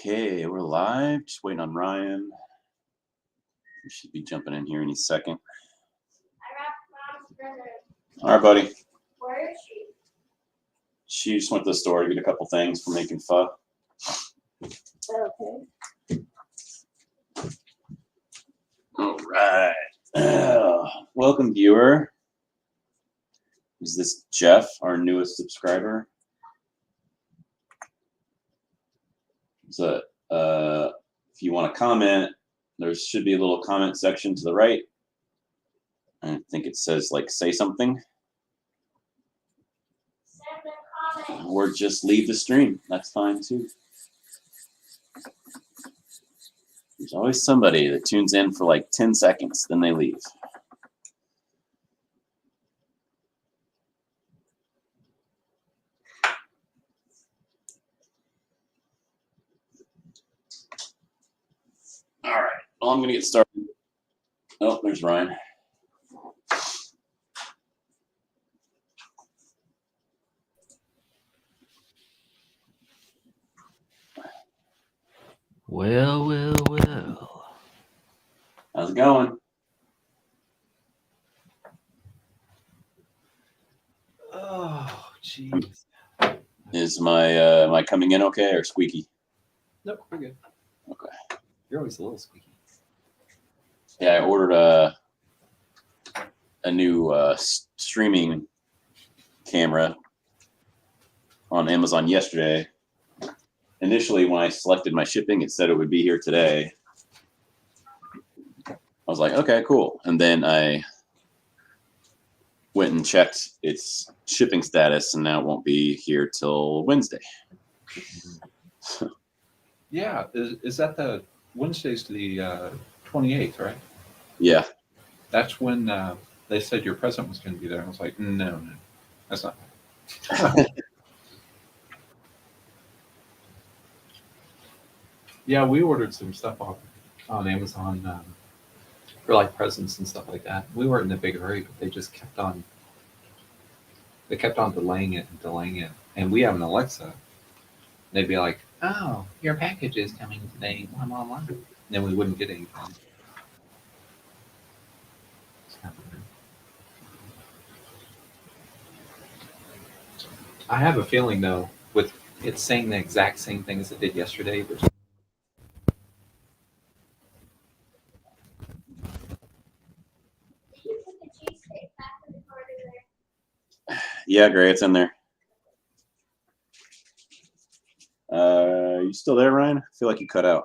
Okay, we're live. Just waiting on Ryan. He should be jumping in here any second. I wrapped Mom's present. All right, buddy. Where is she? She just went to the store to get a couple things for making pho. Okay. All right. Welcome, viewer. Is this Jeff, our newest subscriber? So, if you want to comment, there should be a little comment section to the right. I think it says like say something. Send a comment. Or just leave the stream. That's fine too. There's always somebody that tunes in for like 10 seconds, then they leave. All right. Well, I'm going to get started. Oh, there's Ryan. Well. How's it going? Oh, jeez. Is my coming in okay or squeaky? Nope, we're good. Okay. You're always a little squeaky. Yeah, I ordered a new streaming camera on Amazon yesterday. Initially, when I selected my shipping, it said it would be here today. I was like, okay, cool. And then I went and checked its shipping status, and now it won't be here till Wednesday. Yeah, is that the Wednesday's the 28th, right? Yeah. That's when they said your present was going to be there. I was like, no, that's not. Yeah, we ordered some stuff on Amazon for like presents and stuff like that. We weren't in a big hurry, but they just kept on delaying it, and we have an Alexa. They'd be like, "Oh, your package is coming today, blah blah blah," and then we wouldn't get anything. I have a feeling though, with it saying the exact same thing as it did yesterday, which Did you put the cheesecake back in the corner there? Yeah, Gray, it's in there. You still there, Ryan? I feel like you cut out.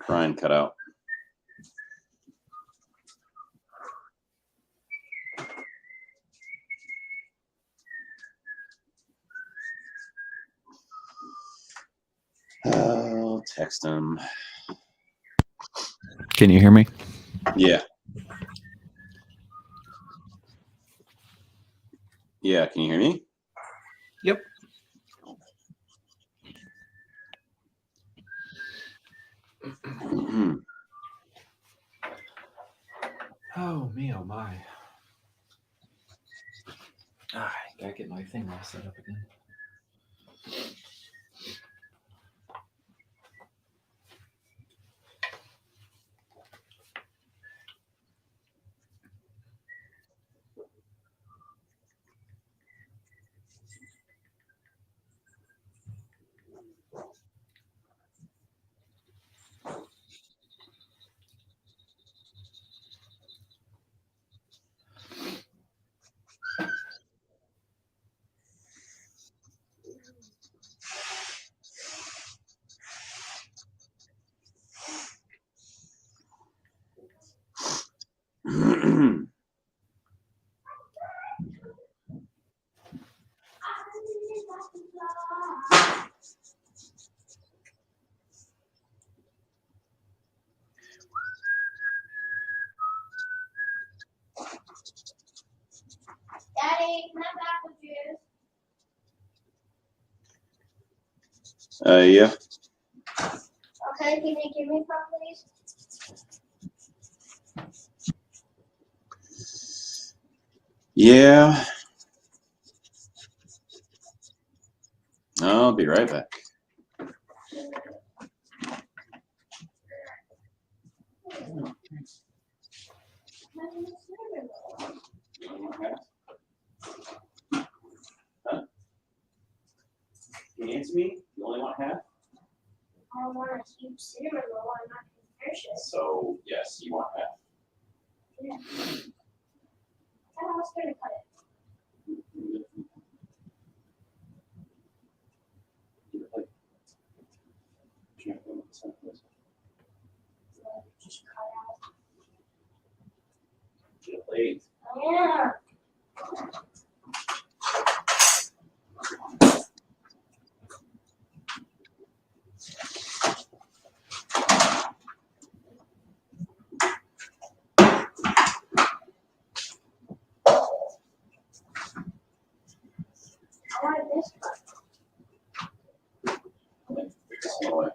Ryan cut out. I'll text him. Can you hear me? Yeah. Yeah, can you hear me? Yep. Oh me, oh my. I gotta get my thing all set up again. Daddy, can I have apple juice? Yeah. Okay, can you give me some, please? Yeah. be right back. Huh? Can you answer me? You only want half? I want a huge cinnamon roll. I'm not nutritious. So, yes, you want half. Yeah. How else gonna cut it? Just cut out. Get a plate. Yeah. I want this one.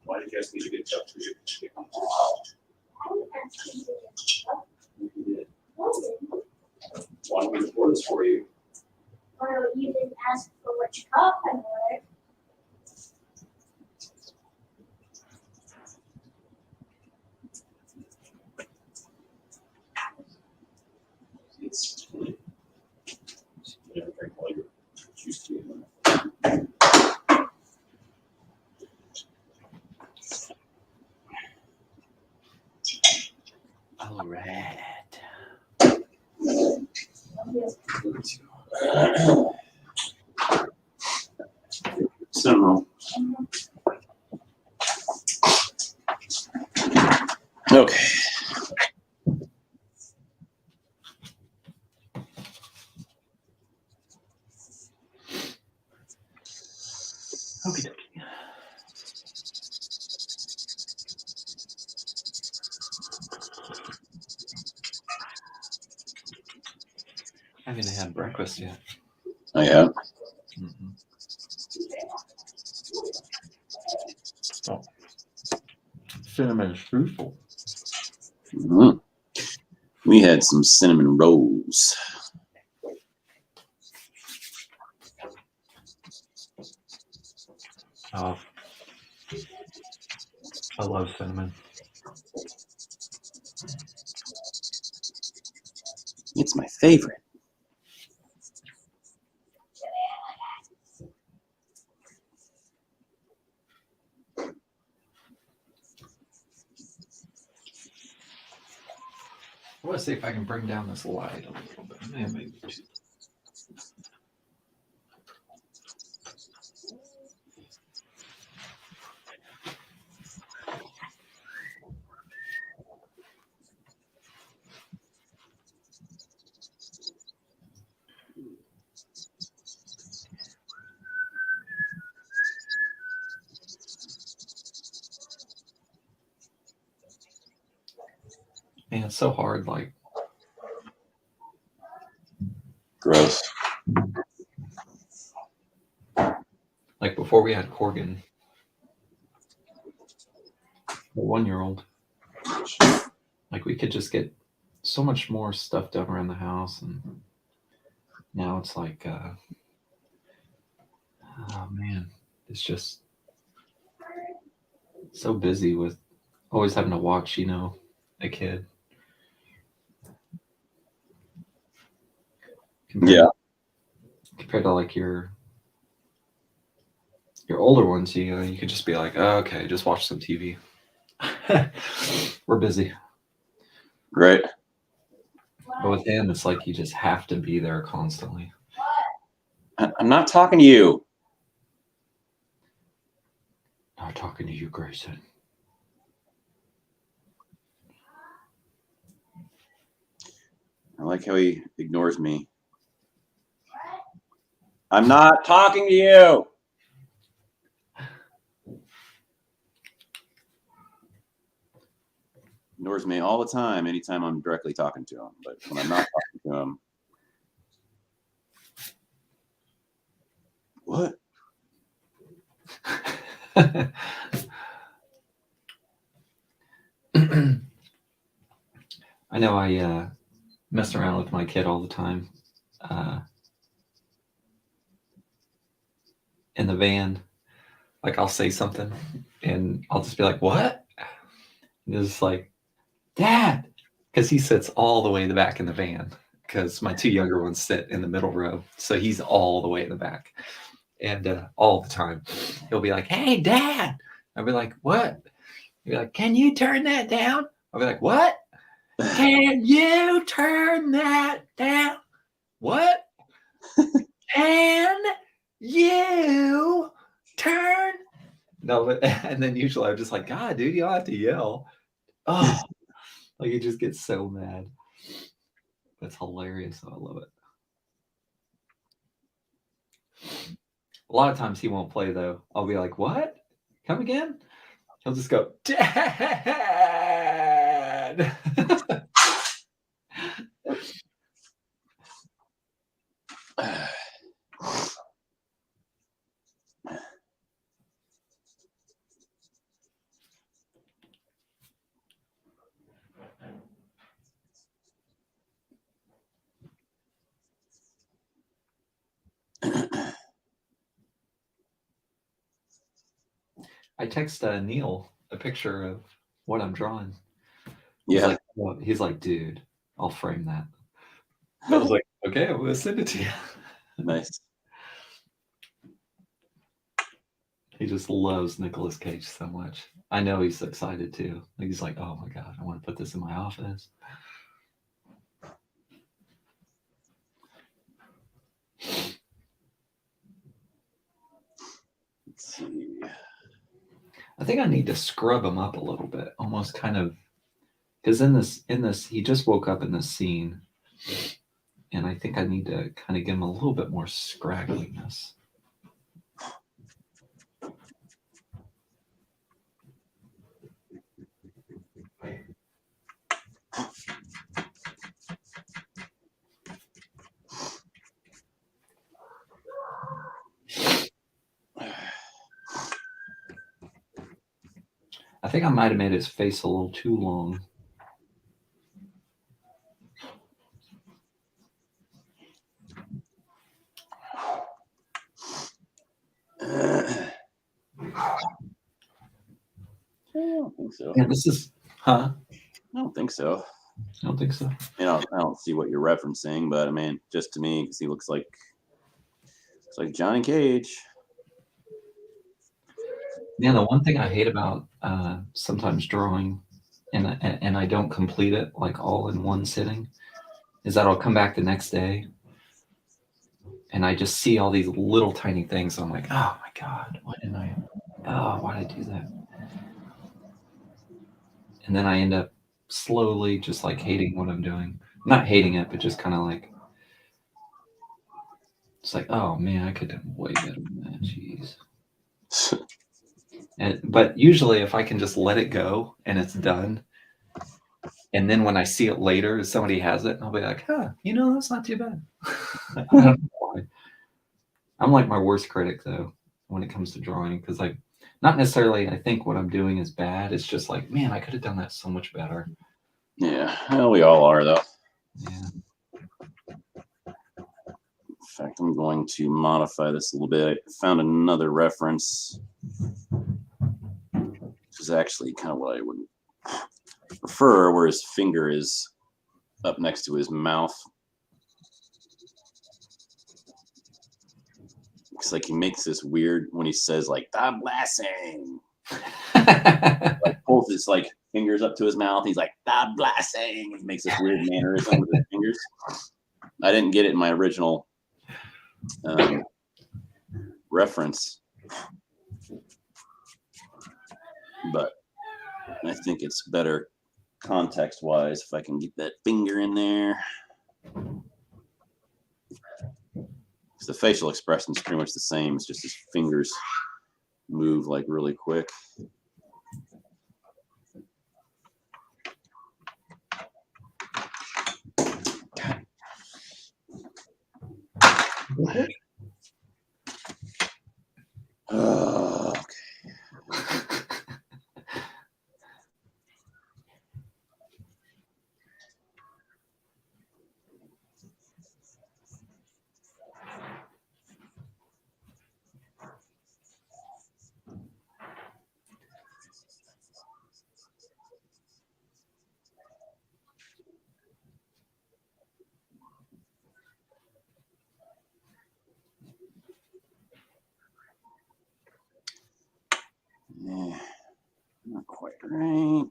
Why did you ask me to get a cup for you? I didn't ask you to get this one. You did. No, Why don't we pour this for you? well, you didn't ask for which cup I wanted. It's you never drink all your juice tea. All right. So, okay. Okay. I haven't had breakfast yet. Oh, yeah. Mm-hmm. Oh. Cinnamon streusel. Mhm. We had some cinnamon rolls. Oh, I love cinnamon. It's my favorite. I want to see if I can bring down this light a little bit. Maybe too. Man, it's so hard. Gross. Like before we had Corgan, the 1-year-old, like we could just get so much more stuff done around the house, and now it's like, oh man, it's just so busy with always having to watch, a kid. Compared to like your older ones, you could just be like, oh, okay, just watch some TV. We're busy. Right. But with him, it's like you just have to be there constantly. I'm not talking to you. Not talking to you, Grayson. I like how he ignores me. I'm not talking to you. Ignores me all the time, anytime I'm directly talking to him. But when I'm not talking to him, what? I know I mess around with my kid all the time. in the van, like I'll say something and I'll just be like, "What?" And it's like, "Dad," because he sits all the way in the back in the van. Because my two younger ones sit in the middle row, so he's all the way in the back, and all the time he'll be like, "Hey, Dad," I'll be like, "What?" He'll be like, "Can you turn that down?" I'll be like, "What? Can you turn that down? What? Can you turn?" No, but and then usually I'm just like, "God, dude, you don't have to yell." Oh, like he just gets so mad. That's hilarious. I love it. A lot of times he won't play though. I'll be like, "What? Come again?" He'll just go, "Dad." I text Neil a picture of what I'm drawing. He's Yeah. like, well, he's like, "Dude, I'll frame that." I was like, "Okay, I'm gonna send it to you." Nice. He just loves Nicolas Cage so much. I know he's excited too. He's like, "Oh my God, I want to put this in my office." Let's see. I think I need to scrub him up a little bit, almost kind of, because in this, he just woke up in this scene, and I think I need to kind of give him a little bit more scraggliness. I think I might have made his face a little too long. I don't think so. Yeah, this is, huh? I don't think so. I don't think so. I don't see what you're referencing, but I mean, just to me, because he looks like Johnny Cage. Yeah, the one thing I hate about sometimes drawing, and I don't complete it like all in one sitting, is that I'll come back the next day and I just see all these little tiny things. So I'm like, "Oh my God, why did I do that?" And then I end up slowly just like hating what I'm doing. Not hating it, but just kind of like, it's like, "Oh man, I could have done way better than that." Jeez. But usually if I can just let it go and it's done, and then when I see it later, somebody has it, I'll be like, "Huh, that's not too bad." I don't know why. I'm like my worst critic though when it comes to drawing, because like, not necessarily I think what I'm doing is bad. It's just like, man, I could have done that so much better. Yeah, well, we all are though. Yeah. In fact, I'm going to modify this a little bit. I found another reference, which is actually kind of what I would prefer, where his finger is up next to his mouth. It's like he makes this weird when he says like "the blessing," like pulls his like fingers up to his mouth. He's like "the blessing." He makes this weird mannerism with his fingers. I didn't get it in my original reference, but I think it's better context wise if I can get that finger in there. The facial expression is pretty much the same. It's just his fingers move like really quick. Okay. Yeah, not quite right.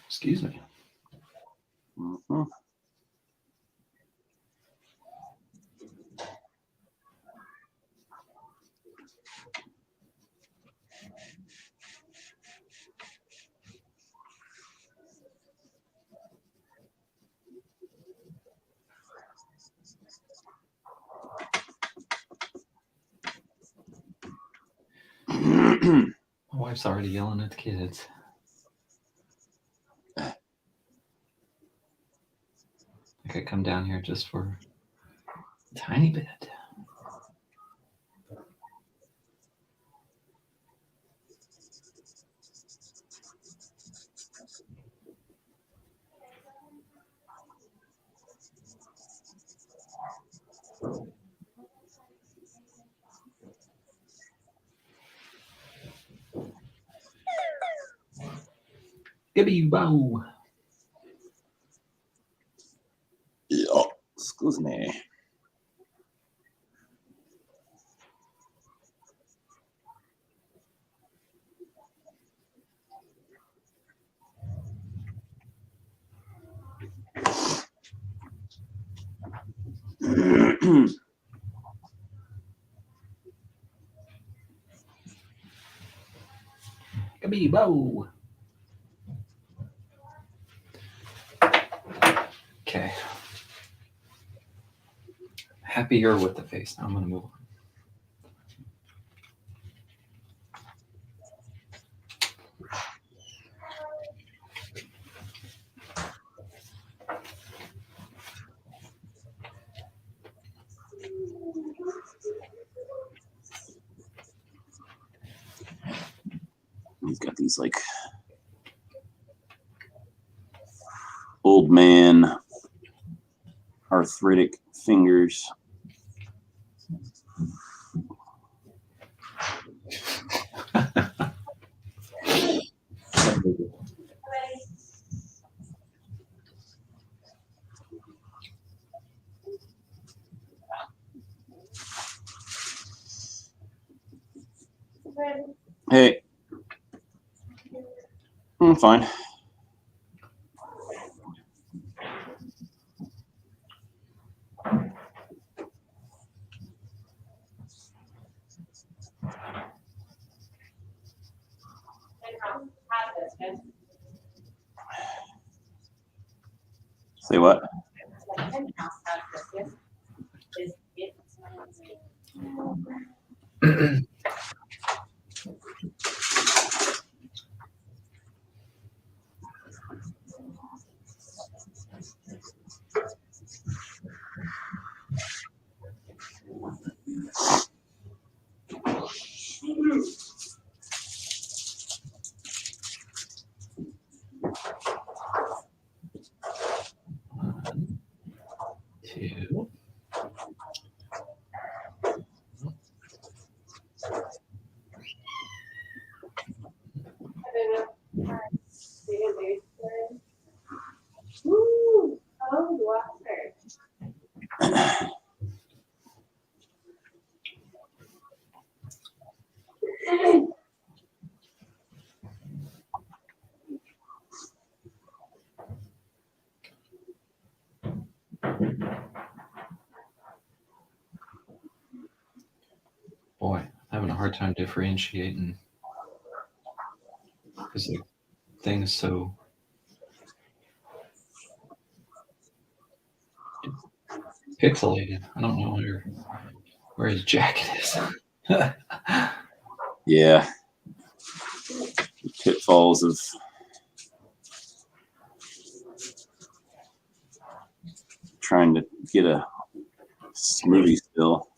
Excuse me. Mhm. My wife's already yelling at the kids. I could come down here just for a tiny bit. Gibby bow. Yeah, excuse me. Gibby bow. Okay. Happier with the face. Now I'm gonna move on. He's got these like old man arthritic fingers. Hey, I'm fine. Say what? Two. Woo! Cold water. Boy, I'm having a hard time differentiating because the thing is so pixelated. I don't know where his jacket is. Yeah. The pitfalls of trying to get a smoothie still.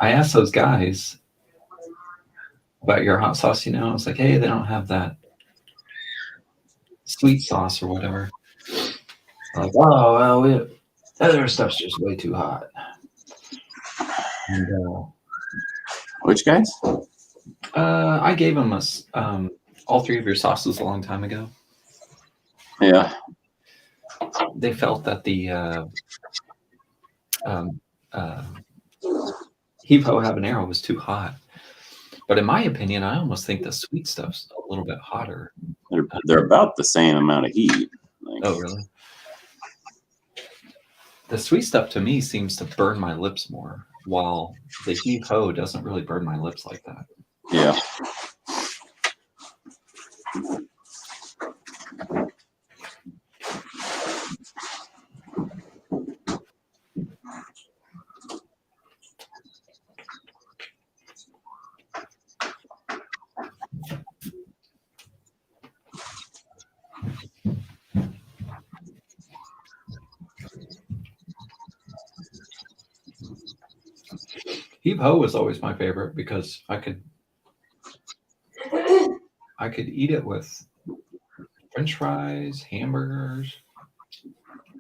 I asked those guys about your hot sauce, you know. I was like, hey, they don't have that sweet sauce or whatever. Like, oh, well, that other stuff's just way too hot. And, Which guys? I gave them all three of your sauces a long time ago. Yeah. They felt that the Hippo habanero was too hot. But in my opinion, I almost think the sweet stuff's a little bit hotter. They're about the same amount of heat. Like, Oh, really? The sweet stuff to me seems to burn my lips more, while the Hippo doesn't really burn my lips like that. yeah. Hippo was always my favorite because I could eat it with French fries, hamburgers.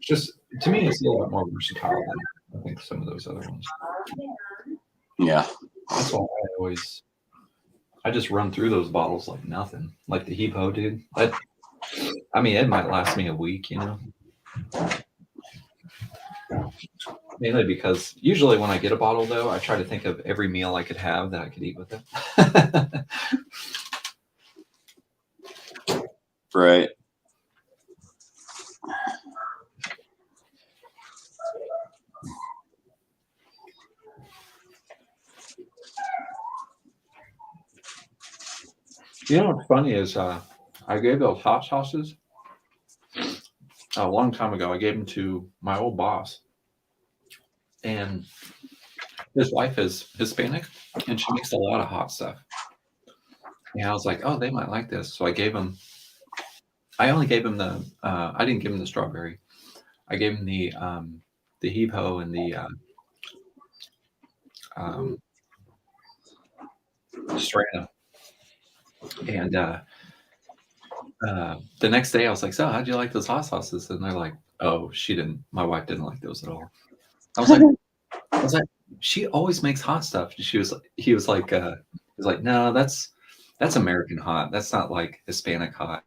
Just to me, it's a little bit more versatile than I think some of those other ones. Yeah. That's why I just run through those bottles like nothing. Like the Hippo, dude. I mean, it might last me a week, you know. Mainly because usually when I get a bottle, though, I try to think of every meal I could have that I could eat with it. Right. You know what's funny is I gave those hot sauces a long time ago. I gave them to my old boss, and his wife is Hispanic, and she makes a lot of hot stuff. And I was like, oh, they might like this. So I gave them. I only gave him the. I didn't give him the strawberry. I gave him the Hippo and the Serrano. And the next day, I was like, "So, how'd you like those hot sauces?" And they're like, "Oh, she didn't. My wife didn't like those at all." I was like, "She always makes hot stuff." He was like, "No, that's American hot. That's not like Hispanic hot."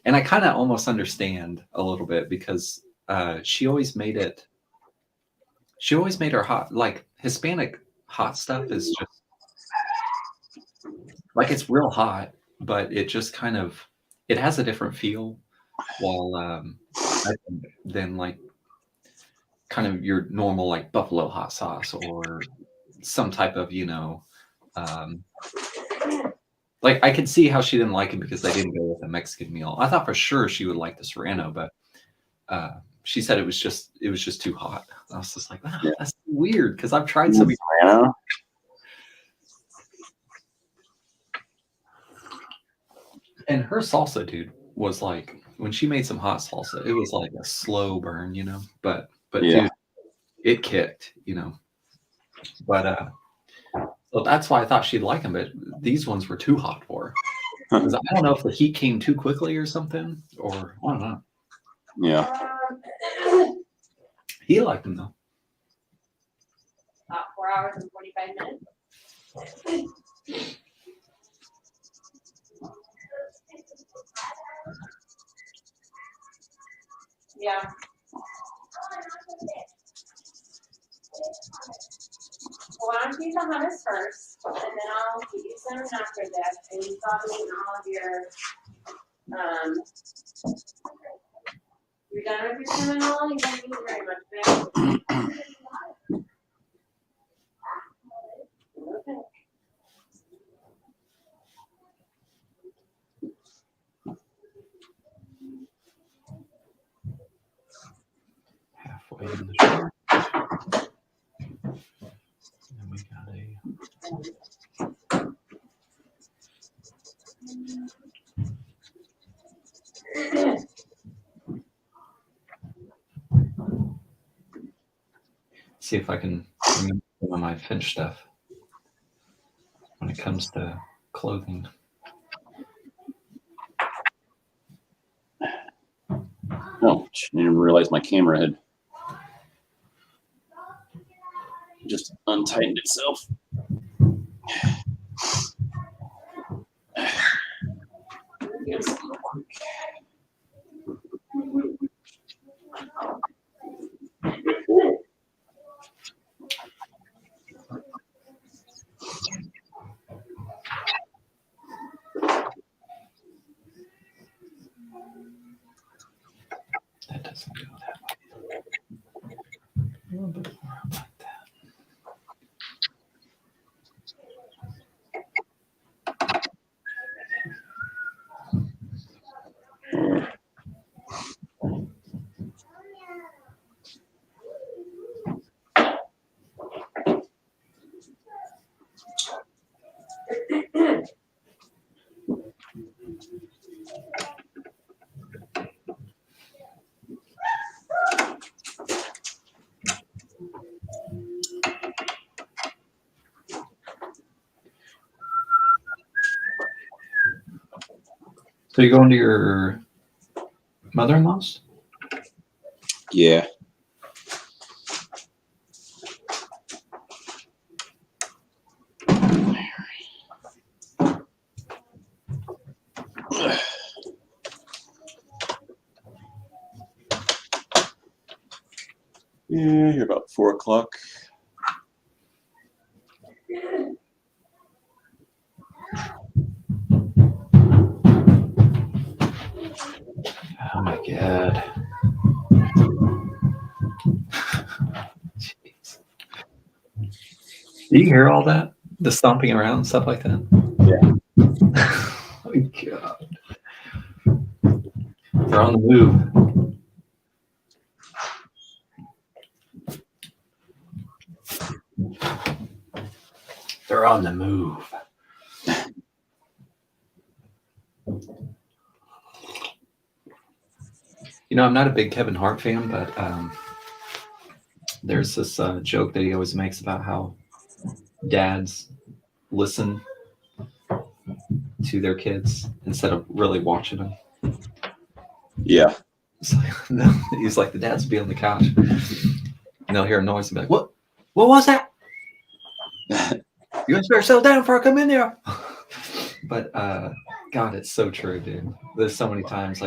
And I kind of almost understand a little bit because she always made her hot. Like Hispanic hot stuff is just like it's real hot, but it just kind of it has a different feel. While I think than like kind of your normal like buffalo hot sauce or some type of like I could see how she didn't like it because they didn't go with a Mexican meal. I thought for sure she would like the Serrano, but she said it was just too hot. I was just like, wow, that's weird because I've tried some. Serrano? And her salsa, dude, was like when she made some hot salsa, it was like a slow burn, you know. But Yeah. dude, it kicked, you know. But so that's why I thought she'd like them, but these ones were too hot for her. 'Cause I don't know if the heat came too quickly or something, or I don't know. Yeah. He liked them though. About 4 hours and 45 minutes. Yeah. Well, why don't you eat the hummus first, and then I'll give you some after this, and you've got to eat all of you're done with your Seminole? You don't need very much, babe. Okay. Halfway in the show. And we got see if I can remember some of my Finch stuff. it comes to clothing. Oh, I didn't realize my camera had just untightened itself. Get some real quick. That doesn't go that way. A little bit more about that. So you going to your mother-in-law's? Yeah. Yeah, you're about 4 o'clock. Oh my god. Jeez. Do you hear all that? The stomping around and stuff like that? Yeah. Oh my god. They're on the move. They're on the move. You know, I'm not a big Kevin Hart fan, but there's this joke that he always makes about how dads listen to their kids instead of really watching them. Yeah. So, no, he's like, the dads will be on the couch and they'll hear a noise and be like, what was that? You guys better settle down before I come in there. But God, it's so true, dude. There's so many times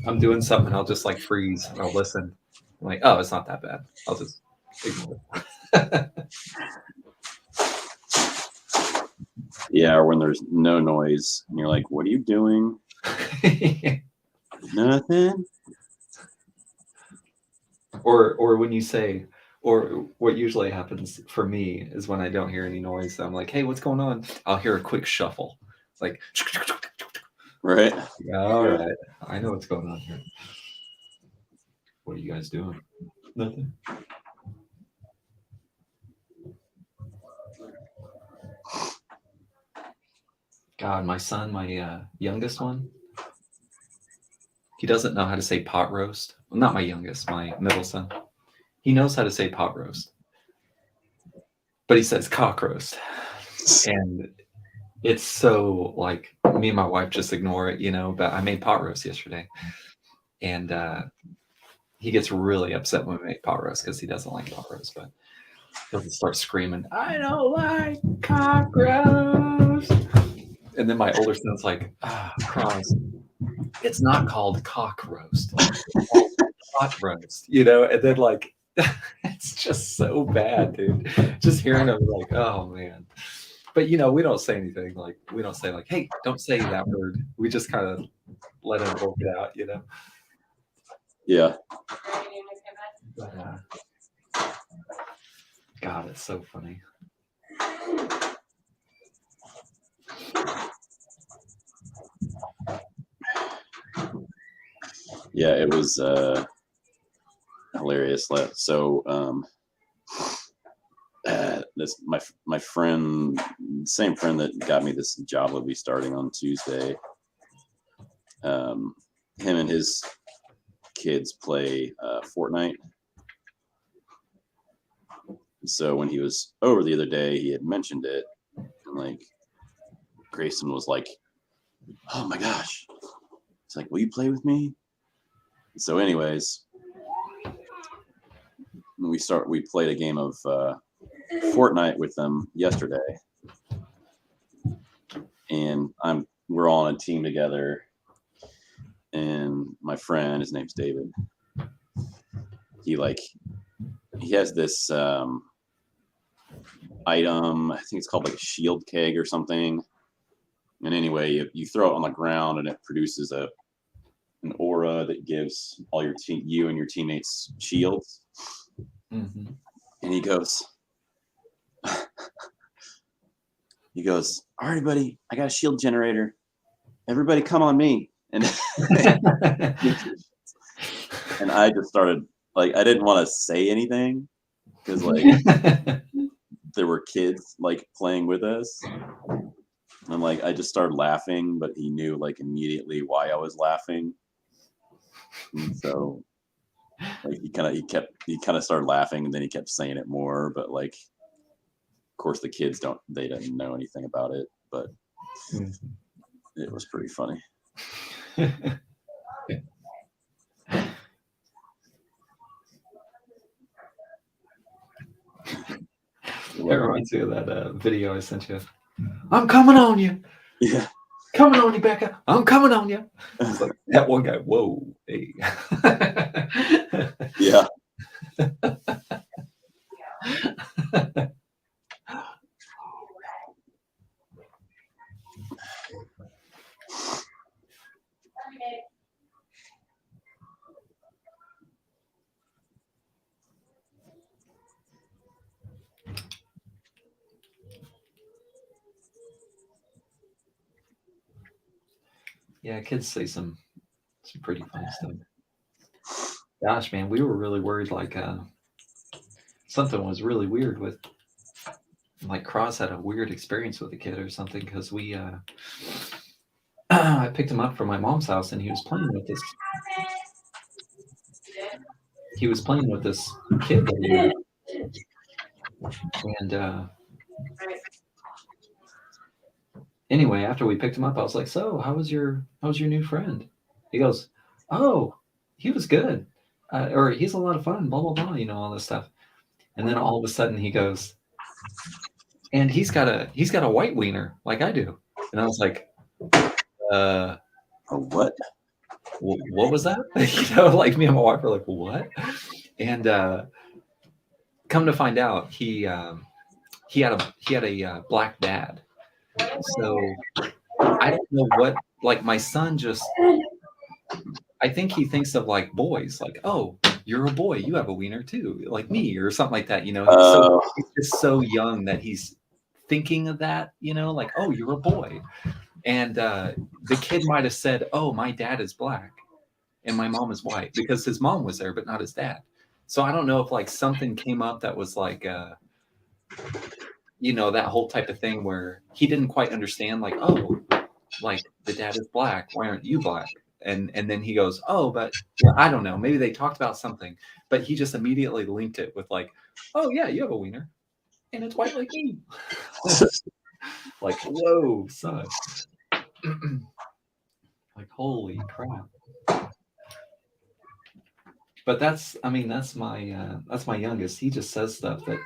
I'm doing something and I'll just like freeze and I'll listen. I'm like, oh, it's not that bad. I'll just ignore it. Yeah, or when there's no noise and you're like, what are you doing? Nothing. Or when you say, or what usually happens for me is when I don't hear any noise, I'm like, hey, what's going on? I'll hear a quick shuffle. It's like, Right? all right, I know what's going on here. What are you guys doing? Nothing. God, my son, my youngest one, he doesn't know how to say pot roast. Well, not my youngest, my middle son. He knows how to say pot roast, but he says cock roast. And it's so like me and my wife just ignore it, you know, but I made pot roast yesterday. And he gets really upset when we make pot roast because he doesn't like pot roast, but he'll just start screaming, I don't like cock roast. And then my older son's like, Christ, it's not called cock roast. It's called pot roast, you know? And then like, it's just so bad, dude. Just hearing him like, oh man. But you know, we don't say anything. Like, we don't say like, hey, don't say that word. We just kind of let him work it out, you know? Yeah. But, God, it's so funny. Yeah, it was hilarious. So this my friend, same friend that got me this job will be starting on Tuesday. Him and his kids play Fortnite. So when he was over the other day, he had mentioned it, And like Grayson was like, "Oh my gosh!" It's like, "Will you play with me?" So, anyways, we played a game of Fortnite with them yesterday, and we're all on a team together. And my friend, his name's David. He has this item. I think it's called like a shield keg or something. And anyway, you throw it on the ground, and it produces an aura that gives all you and your teammates shields. Mm-hmm. And he goes, "All right, buddy, I got a shield generator. Everybody, come on me." And and I just started like, I didn't want to say anything because like there were kids like playing with us. And like I just started laughing, but he knew like immediately why I was laughing. And so like he kind of started laughing, and then he kept saying it more, but like of course the kids didn't know anything about it, but it was pretty funny. It reminds me of that video I sent you. I'm coming on you. Yeah. Coming on you, Becca. I'm coming on you. It's like that one guy. Whoa. Hey. Yeah. Yeah, kids say some pretty funny stuff. Gosh, man, we were really worried like something was really weird with like Cross had a weird experience with a kid or something because we I picked him up from my mom's house and he was playing with this kid that he knew. And anyway, after we picked him up, I was like, "So, how's your new friend?" He goes, "Oh, he was good, or he's a lot of fun, blah blah blah, all this stuff." And then all of a sudden he goes, "And he's got a white wiener like I do." And I was like, A what? What was that?" Like me and my wife were like, "What?" And come to find out, he had a black dad. So I don't know what, like my son I think he thinks of like boys, like, "Oh, you're a boy, you have a wiener too, like me," or something like that, So he's just so young that he's thinking of that, like, "Oh, you're a boy." And the kid might have said, "Oh, my dad is black and my mom is white," because his mom was there, but not his dad. So I don't know if like something came up that was like, that whole type of thing where he didn't quite understand, like, "Oh, like the dad is black, why aren't you black?" And then he goes, "Oh, but I don't know, maybe they talked about something," but he just immediately linked it with like, "Oh yeah, you have a wiener and it's white like me." Like, whoa, son. Like, holy crap. But that's my youngest. He just says stuff that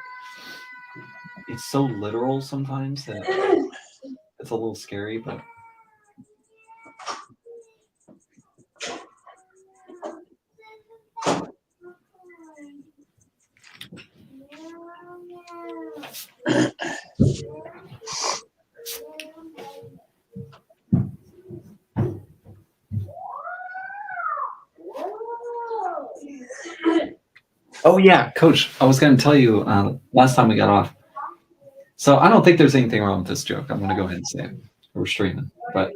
it's so literal sometimes that it's a little scary, but oh yeah, Coach, I was going to tell you last time we got off. So I don't think there's anything wrong with this joke. I'm going to go ahead and say it. We're streaming, but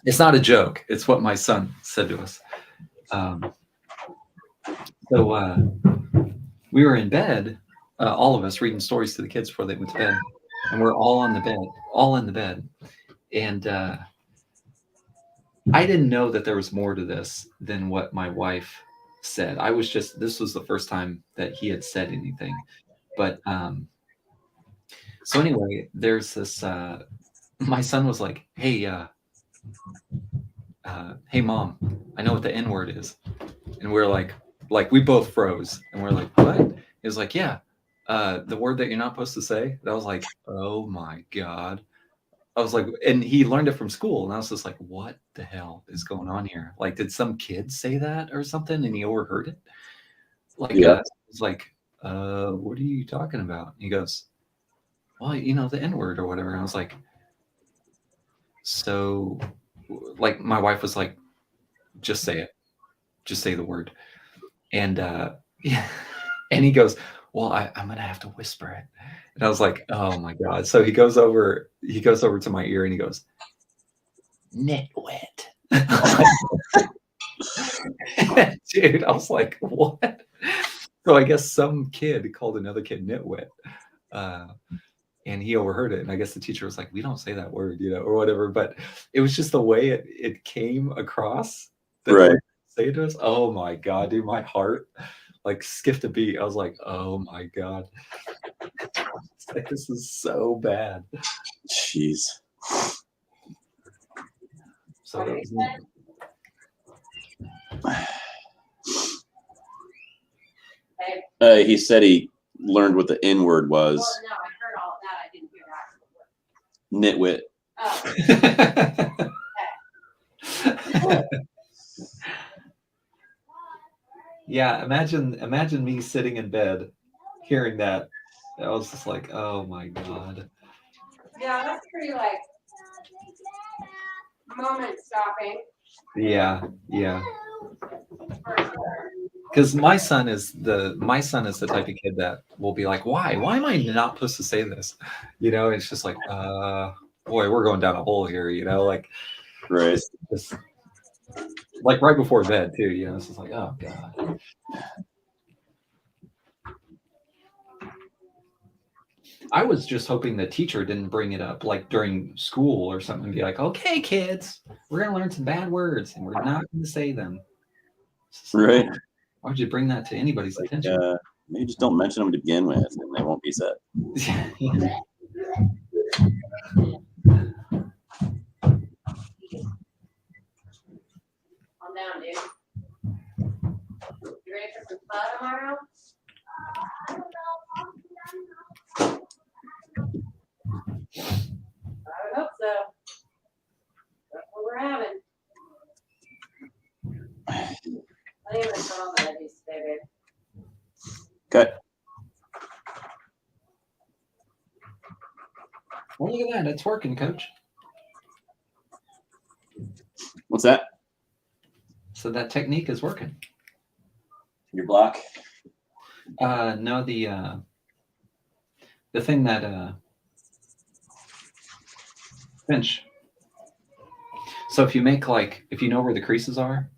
it's not a joke. It's what my son said to us. So we were in bed, all of us reading stories to the kids before they went to bed, and we're all in the bed. And I didn't know that there was more to this than what my wife said. This was the first time that he had said anything, but So anyway, there's this. My son was like, "Hey, hey, mom, I know what the N word is," and we're like we both froze, and we're like, "What?" He was like, "Yeah, the word that you're not supposed to say." And I was like, "Oh my god." I was like, and he learned it from school, and I was just like, "What the hell is going on here? Like, did some kid say that or something, and he overheard it?" Like, Yeah. it's like, what are you talking about? And he goes, "Well, the N word or whatever." And I was like, so, like, my wife was like, "Just say it, just say the word," and yeah, and he goes, "Well, I'm gonna have to whisper it," and I was like, "Oh my god!" So he goes over to my ear, and he goes, "Nitwit." Dude, I was like, what? So I guess some kid called another kid nitwit, and he overheard it. And I guess the teacher was like, "We don't say that word, or whatever." But it was just the way it came across that Right. they say to us. Oh my god, dude, my heart like skipped a beat. I was like, "Oh my god, it's like this is so bad." Jeez. So that was neat. He said he learned what the N word was. Well, no, I heard all of that. I didn't hear that. Nitwit. Oh, Yeah, imagine me sitting in bed hearing that. I was just like, "Oh my god." yeah, that's pretty like moment stopping Yeah, for sure. because my son is the type of kid that will be like, why am I not supposed to say this? It's just like, boy, we're going down a hole here. Like Right. just like right before bed too. It's just like, oh god. I was just hoping the teacher didn't bring it up like during school or something and be like, "Okay, kids, we're gonna learn some bad words and we're not gonna say them." It's just like, Right. why would you bring that to anybody's Like, attention? maybe just don't mention them to begin with, and they won't be said. Calm down, dude. You ready for some fun tomorrow? I would hope so. That's what we're having. I think I'm gonna cut all the veggies today, babe. Okay. Well, look at that. It's working, Coach. What's that? So that technique is working. Your block? No, the thing that pinch. So if you make if you know where the creases are,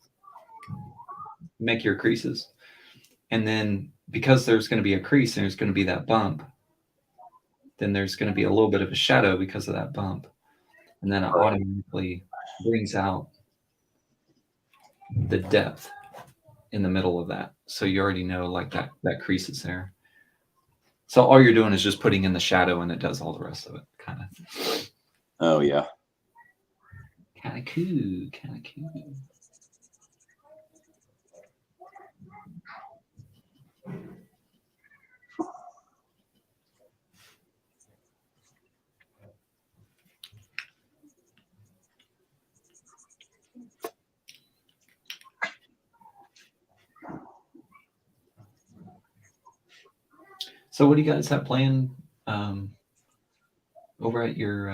make your creases, and then because there's going to be a crease and there's going to be that bump, then there's going to be a little bit of a shadow because of that bump, and then it automatically brings out the depth in the middle of that. So you already know like that crease is there. So all you're doing is just putting in the shadow, and it does all the rest of it, kind of. Oh yeah. Kind of cool. So what do you guys have planned over at your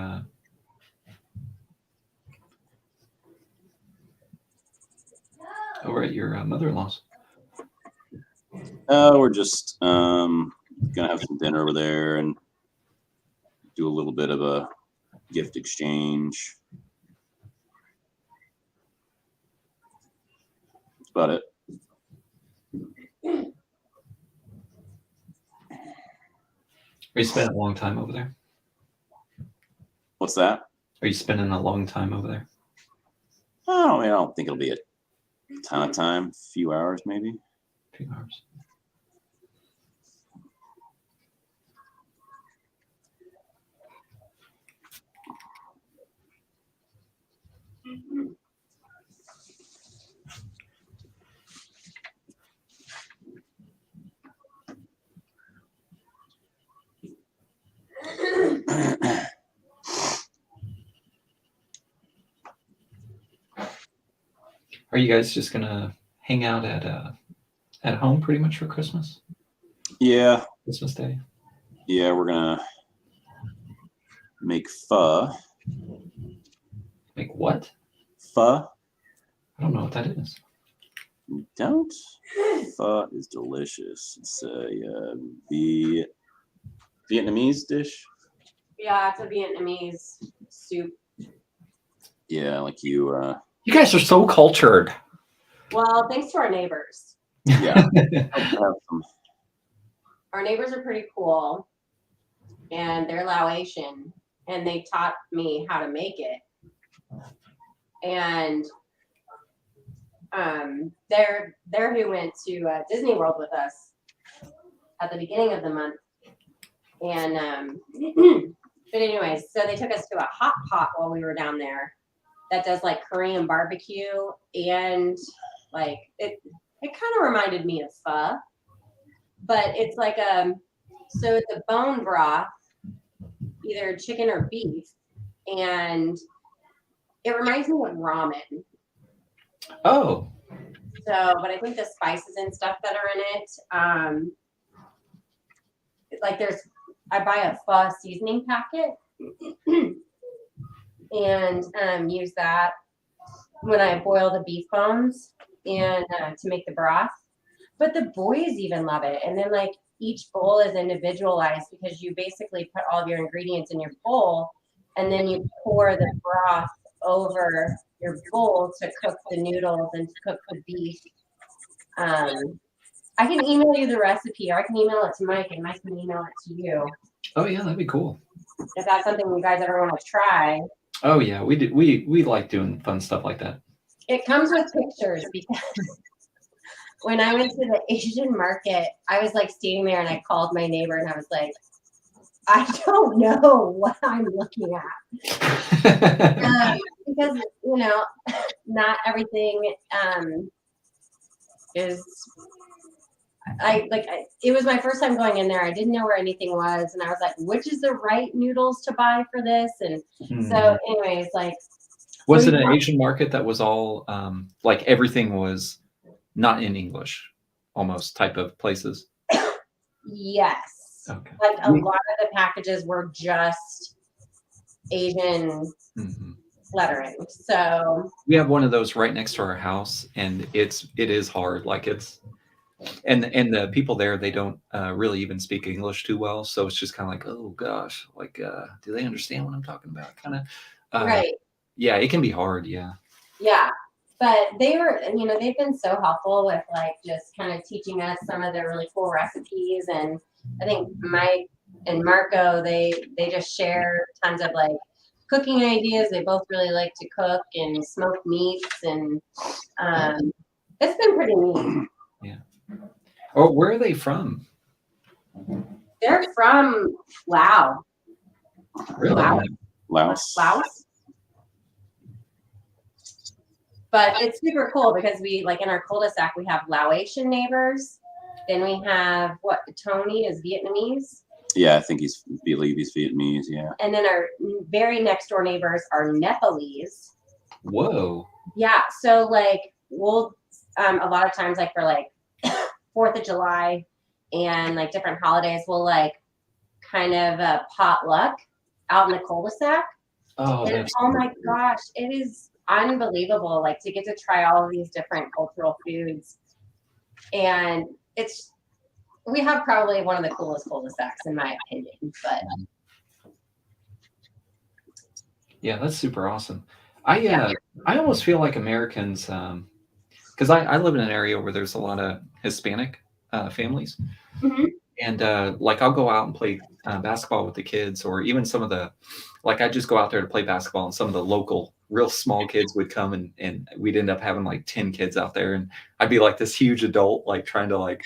mother-in-law's? We're just gonna have some dinner over there and do a little bit of a gift exchange. That's about it. Are you spending a long time over there? What's that? Are you spending a long time over there? Oh, I don't think it'll be a ton of time. A few hours, maybe. A few hours. Are you guys just gonna hang out at home pretty much for Christmas? Yeah, Christmas Day? yeah, we're gonna make pho. Like what? Pho? I don't know what that is. Don't? Pho is delicious. It's a Vietnamese dish. Yeah, it's a Vietnamese soup. Yeah, like you. You guys are so cultured. Well, thanks to our neighbors. Yeah. Have some- Our neighbors are pretty cool, and they're Laotian, and they taught me how to make it. And they're who went to Disney World with us at the beginning of the month. And but anyways, so they took us to a hot pot while we were down there that does like Korean barbecue, and like it kind of reminded me of pho, but it's like so it's a bone broth, either chicken or beef, and it reminds me of ramen. Oh, So, but I think the spices and stuff that are in it, like I buy a pho seasoning packet and use that when I boil the beef bones and to make the broth. But the boys even love it. And then like each bowl is individualized because you basically put all of your ingredients in your bowl and then you pour the broth over your bowl to cook the noodles and to cook the beef. I can email you the recipe, or I can email it to Mike, and Mike can email it to you. oh yeah, that'd be cool. If that's something you guys ever want to try. Oh yeah, we do. We like doing fun stuff like that. It comes with pictures because when I went to the Asian market, I was like standing there and I called my neighbor and I was like, I don't know what I'm looking at. Because, you know, not everything is. It was my first time going in there. I didn't know where anything was, and I was like, which is the right noodles to buy for this? And so, anyways, like, was so it an we- Asian market that was all like everything was not in English, almost type of places? Yes. Okay. Like a lot of the packages were just Asian lettering. So We have one of those right next to our house, and it is hard. Like it's and the people there, they don't really even speak English too well, so it's just kind of like, oh gosh, like do they understand what I'm talking about? Kind of right. Yeah, it can be hard. Yeah. Yeah. But they were, you know, they've been so helpful with like just kind of teaching us some of the really cool recipes. And I think Mike and Marco, they just share tons of like cooking ideas. They both really like to cook and smoke meats, and it's been pretty neat. Yeah. Oh, where are they from? They're from Laos. Really? Laos. Laos. But it's super cool because we, like in our cul-de-sac, we have Laotian neighbors. Then we have Tony is Vietnamese. Yeah, I believe he's Vietnamese. Yeah. And then our very next door neighbors are Nepalese. Whoa. Yeah. So like we'll a lot of times like for like 4th of July and like different holidays, we'll like kind of potluck out in the cul-de-sac. Oh, And that's oh my gosh, it is unbelievable, like to get to try all of these different cultural foods. And we have probably one of the coolest cul-de-sacs in my opinion. But yeah, that's super awesome. I almost feel like Americans, because I live in an area where there's a lot of Hispanic families, and like I'll go out and play basketball with the kids, or even some of the, like I just go out there to play basketball, and some of the local real small kids would come, and we'd end up having like 10 kids out there, and I'd be like this huge adult, like trying to like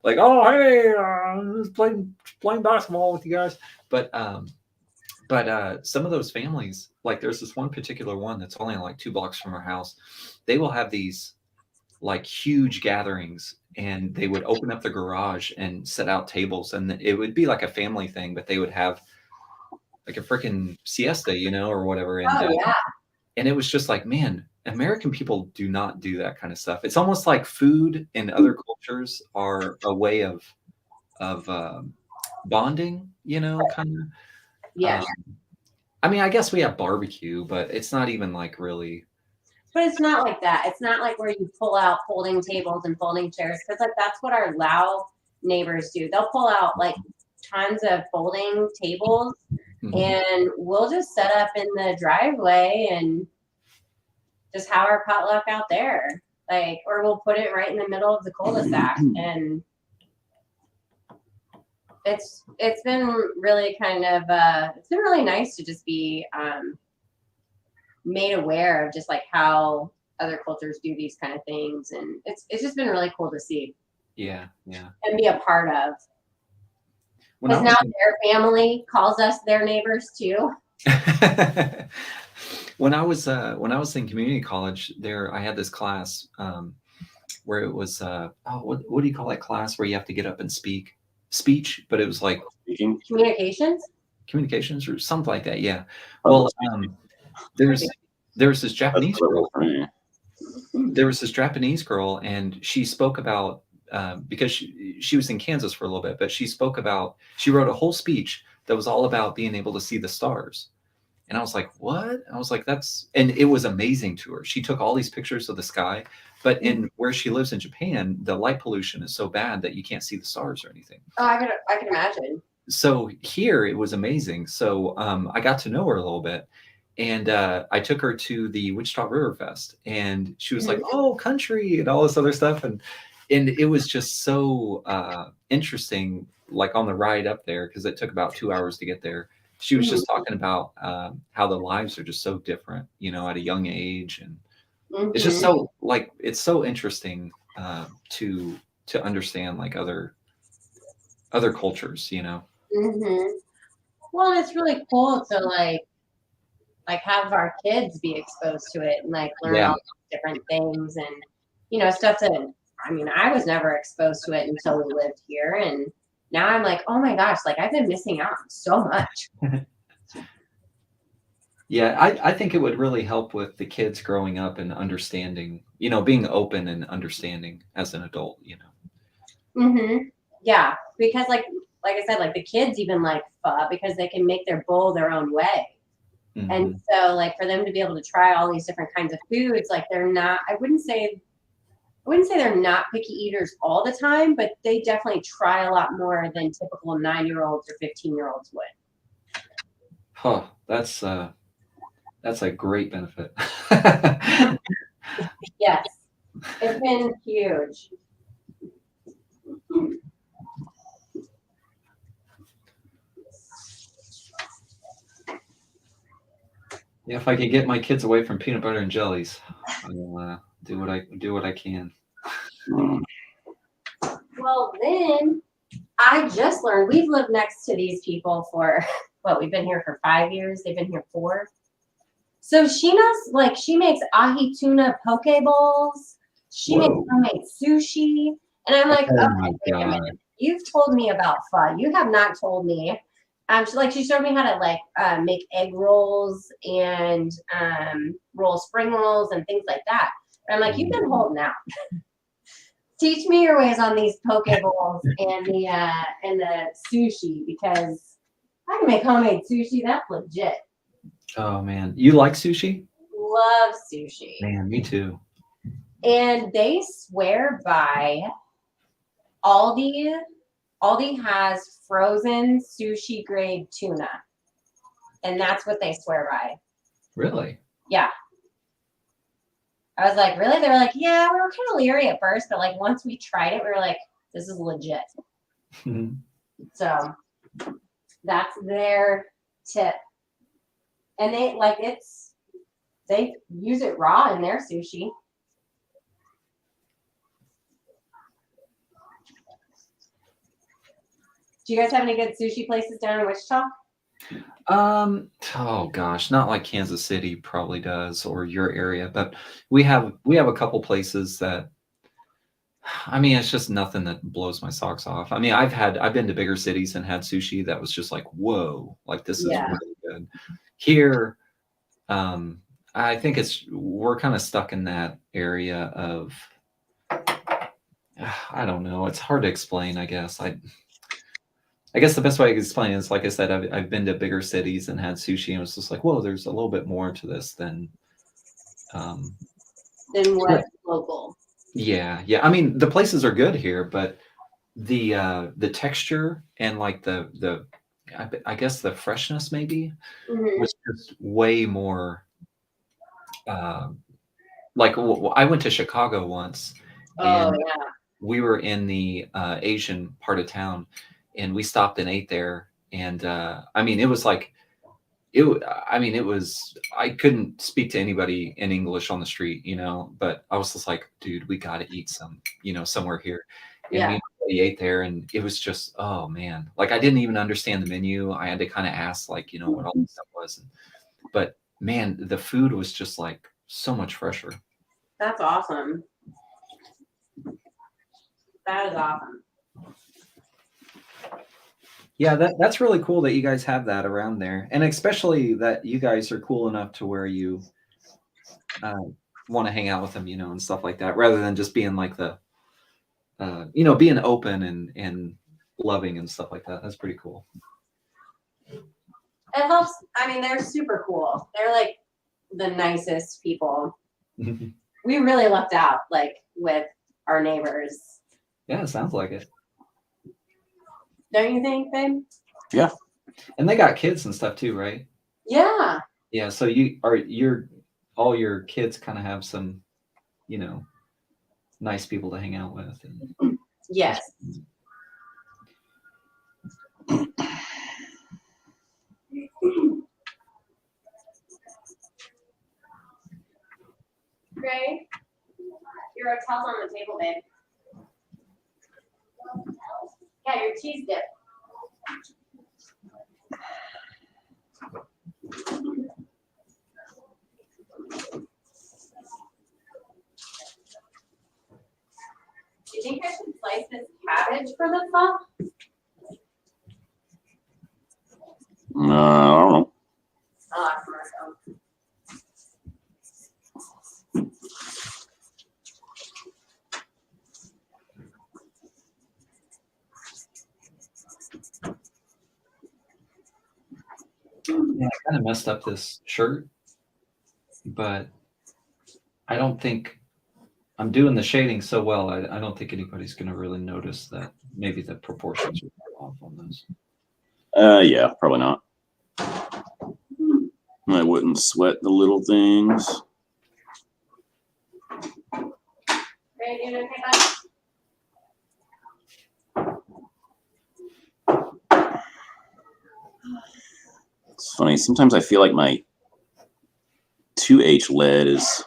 oh hey, just playing basketball with you guys, but some of those families, like there's this one particular one that's only like 2 blocks from our house. They will have these like huge gatherings, and they would open up the garage and set out tables, and it would be like a family thing, but they would have like a freaking siesta, or whatever. And Oh yeah. and it was just like, man, American people do not do that kind of stuff. It's almost like food in other cultures are a way of bonding, kind of. Yes. I mean, I guess we have barbecue, but it's not even like really. But it's not like that. It's not like where you pull out folding tables and folding chairs, because like that's what our Lao neighbors do. They'll pull out like tons of folding tables, Mhm. and we'll just set up in the driveway and just have our potluck out there. Like, or we'll put it right in the middle of the cul-de-sac, and it's been really kind of it's been really nice to just be made aware of just like how other cultures do these kind of things, and it's just been really cool to see Yeah. and be a part of, When I because now was their family calls us their neighbors too. when I was in community college, I had this class where it was what do you call that class where you have to get up and speech, but it was like Speaking. Communications. communications or something like that. Yeah. Public Well, there's this That's Japanese the girl. rule for me. There was this Japanese girl, and she spoke about because she was in Kansas for a little bit, but she wrote a whole speech that was all about being able to see the stars. And I was like, what? I was like, and it was amazing to her. She took all these pictures of the sky, but in where she lives in Japan, the light pollution is so bad that you can't see the stars or anything. Oh, I can imagine. So here it was amazing. So I got to know her a little bit, and I took her to the Wichita River Fest, and she was like, "Oh, country," and all this other stuff, and it was just so interesting. Like on the ride up there, because it took about 2 hours to get there. She was just talking about how the lives are just so different, at a young age, and it's just so like it's so interesting to understand like other cultures, Well, it's really cool to like have our kids be exposed to it and like learn Yeah. all these different things, and stuff that I was never exposed to it until we lived here, and now I'm like, oh my gosh, like I've been missing out on so much. Yeah, I think it would really help with the kids growing up and understanding, being open and understanding as an adult, Yeah, because like I said, like the kids even like pho because they can make their bowl their own way. Mhm. And so like for them to be able to try all these different kinds of foods, like they're not, I wouldn't say they're not picky eaters all the time, but they definitely try a lot more than typical 9-year-olds or 15-year-olds would. Huh, that's a great benefit. Yes, it's been huge. Yeah, if I could get my kids away from peanut butter and jellies, I'll do what I can. Well, then I just learned we've lived next to these people for we've been here for 5 years. They've been here 4. So she knows, she makes ahi tuna poke bowls. She makes homemade sushi. And I'm like, Oh okay, my wait a God. minute. You've told me about pho. You have not told me. She showed me how to make egg rolls and roll spring rolls and things like that. And I'm like, you've been holding out. Teach me your ways on these poke bowls and the sushi, because I can make homemade sushi. That's legit. Oh man, you like sushi? Love sushi. Man, me too. And they swear by Aldi. Aldi has frozen sushi grade tuna. And that's what they swear by. Really? Yeah. I was like, really? They were like, yeah, we were kind of leery at first, but once we tried it, we were like, this is legit. So that's their tip. And they use it raw in their sushi. Do you guys have any good sushi places down in Wichita? Oh gosh, not like Kansas City probably does or your area, but we have a couple places that I mean, it's just nothing that blows my socks off. I mean, I've been to bigger cities and had sushi that was just like, whoa, like this is Yeah. really good. Here, um, I think we're kind of stuck in that area of I don't know. It's hard to explain, I guess. I guess the best way I can explain it is, like I said, I've been to bigger cities and had sushi, and it's just like, whoa, there's a little bit more to this than, um, Then what's local? yeah. I mean, the places are good here, but the texture and like I guess the freshness maybe Mhm. was just way more. Uh, like I went to Chicago once, Oh and yeah. we were in the Asian part of town, and we stopped and ate there. And I mean, it was like I mean, it was. I couldn't speak to anybody in English on the street, but I was just like, dude, we got to eat somewhere here. And Yeah. we ate there, and it was just, oh man, like I didn't even understand the menu. I had to kind of ask, like, what all this stuff was. But man, the food was just like so much fresher. That's awesome. That is awesome. Yeah, that's really cool that you guys have that around there, and especially that you guys are cool enough to where you want to hang out with them, and stuff like that, rather than just being like being open and loving and stuff like that. That's pretty cool. It helps. I mean, they're super cool. They're like the nicest people. We really lucked out, like with our neighbors. Yeah, it sounds like it. Don't you think, babe? Yeah. And they got kids and stuff too, right? Yeah. Yeah. So all your kids kind of have some, nice people to hang out with. Yes. Gray, your hotel's on the table, babe. Yeah, your cheese dip. Do you think I should slice this cabbage for the stuff? I don't know. I'll ask Marco. Yeah, I kind of messed up this shirt, but I don't think I'm doing the shading so well. I don't think anybody's going to really notice that maybe the proportions are off on those. Yeah, probably not. I wouldn't sweat the little things. Ray, do you okay, bud? It's funny. Sometimes I feel like my 2H lead is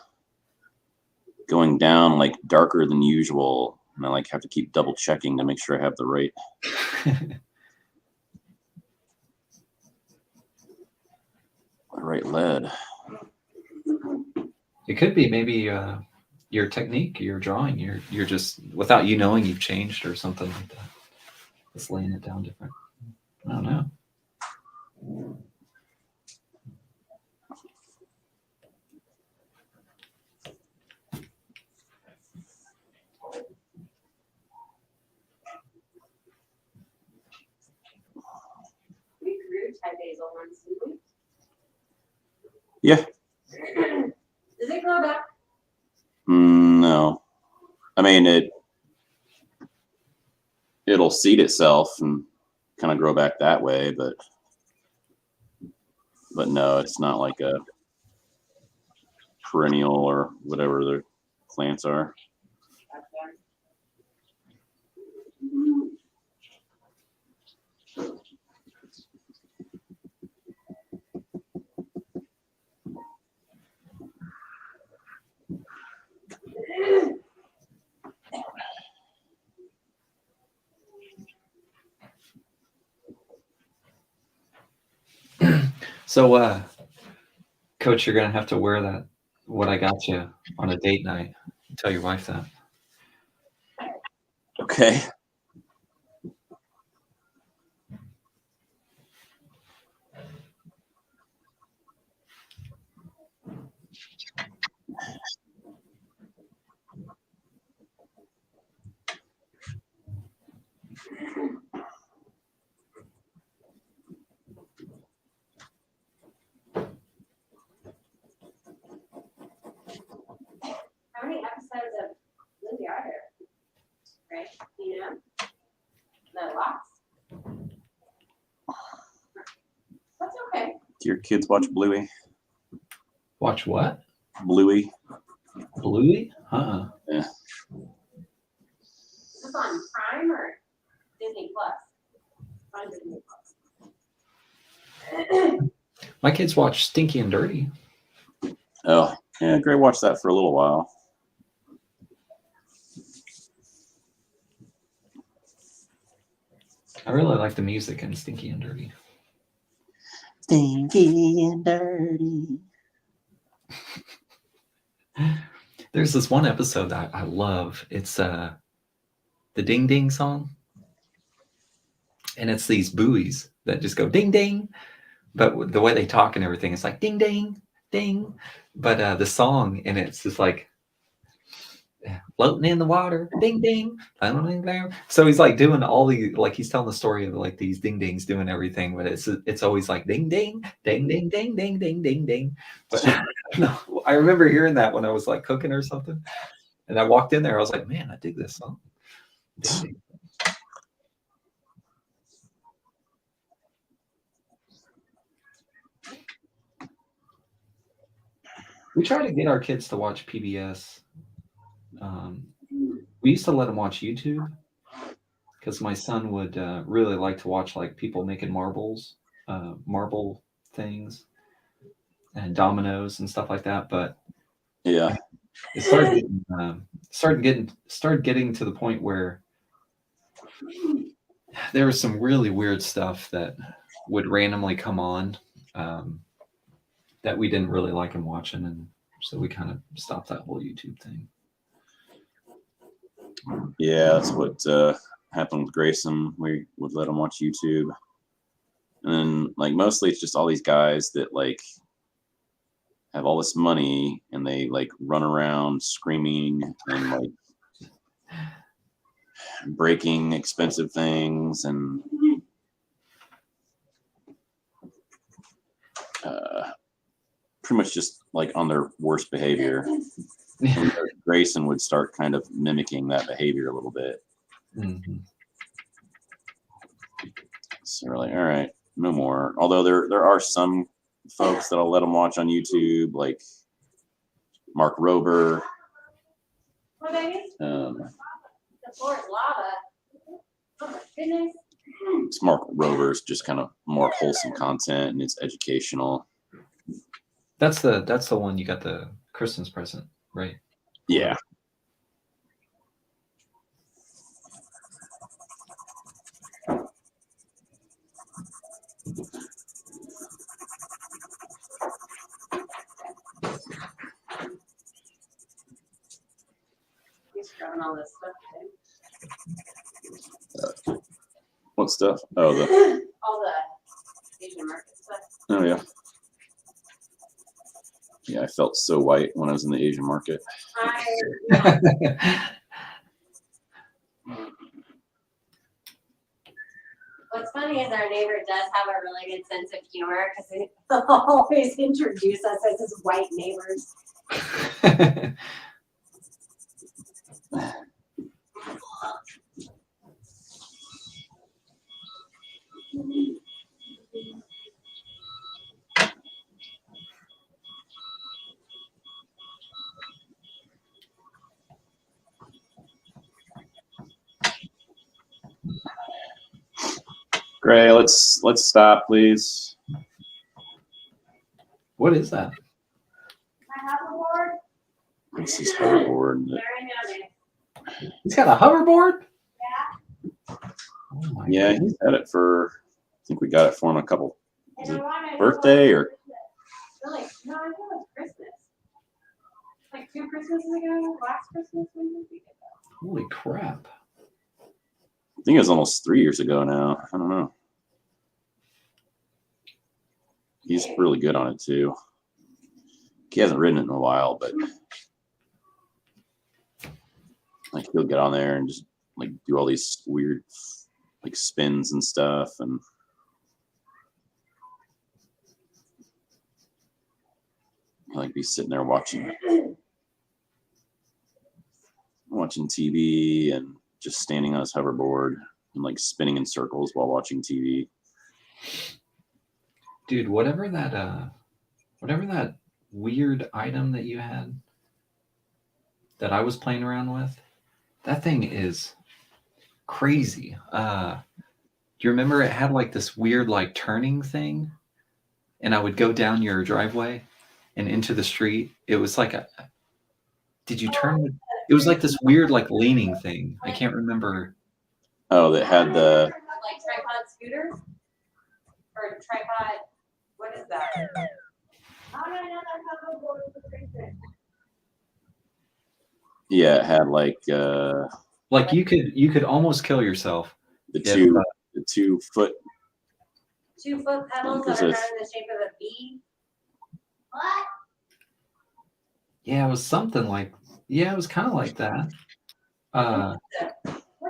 going down like darker than usual, and I like have to keep double checking to make sure I have the right lead. It could be maybe your technique, your drawing, you're just without you knowing you've changed or something like that. Just laying it down different. I don't know. We grew Thai basil once, didn't we? Yeah. Does it grow back? No. I mean, it'll seed itself and kind of grow back that way, but no, it's not like a perennial or whatever the plants are. So, Coach, you're gonna have to wear that what I got you on a date night. Tell your wife that. Okay. How many episodes of Bluey are there? Right? You know? No, lots. That's okay. Do your kids watch Bluey? Watch what? Bluey? Bluey? Uh-uh. Is this on Prime or Disney Plus? On Disney Plus. My kids watch Stinky and Dirty. Oh, yeah, Gray watched that for a little while. I really like the music in Stinky and Dirty. Stinky and dirty. There's this one episode that I love. It's the Ding Ding song. And it's these buoys that just go ding ding. But the way they talk and everything, it's like ding ding, ding. But the song, and it's just like floating in the water, ding ding, floating there. So he's like doing all the, like he's telling the story of like these ding dings doing everything, but it's always like ding ding, ding ding, ding ding, ding ding ding. But no, I remember hearing that when I was like cooking or something, and I walked in there, I was like, man, I dig this song. Ding, ding. We try to get our kids to watch PBS. We used to let them watch YouTube because my son would really like to watch like people making marbles, marble things, and dominoes and stuff like that. But Yeah. it started getting to the point where there was some really weird stuff that would randomly come on that we didn't really like him watching, and so we kind of stopped that whole YouTube thing. Yeah, that's what happened with Grayson. We would let him watch YouTube. And then, like, mostly it's just all these guys that, like, have all this money and they, like, run around screaming and, like, breaking expensive things and pretty much just, like, on their worst behavior. And Grayson would start kind of mimicking that behavior a little bit. Mm-hmm. So we're like, all right, no more. Although there are some folks that I'll let them watch on YouTube, like Mark Rober. What baby? The floor is lava. Oh my goodness. It's Mark Rober's just kind of more wholesome content and it's educational. That's the one you got the Christmas present, right? Yeah. He's grabbing all this stuff. What stuff? Oh, All the Asian market stuff. oh yeah. Yeah, I felt so white when I was in the Asian market. What's funny is our neighbor does have a really good sense of humor because they always introduce us as his white neighbors. Gray, let's stop, please. What is that? I have a board. This is hoverboard. Very handy. He's got a hoverboard? Yeah. Oh my Yeah, goodness. he's had it for, I think we got it for him a couple Is it birthday or Really? No, I think it was Christmas. Like 2 Christmases ago, last Christmas, when did we get that? Holy crap. I think it was almost 3 years ago now. I don't know. He's really good on it too. He hasn't ridden it in a while, but like he'll get on there and just like do all these weird like spins and stuff, and he'll like be sitting there watching TV and just standing on his hoverboard and like spinning in circles while watching TV. Dude, whatever that weird item that you had that I was playing around with, that thing is crazy. Do you remember it had like this weird like turning thing? And I would go down your driveway and into the street. It was like did you turn? It was like this weird like leaning thing. I can't remember. Oh, that had the Like tripod scooters? Or tripod, what is that? I want another hoverboard for Christmas. yeah, it had like Like you could almost kill yourself. the if, two uh, the 2 foot. 2 foot pedals that are kind of in the shape of a V. What? Yeah, it was something like, yeah, it was kind of like that. What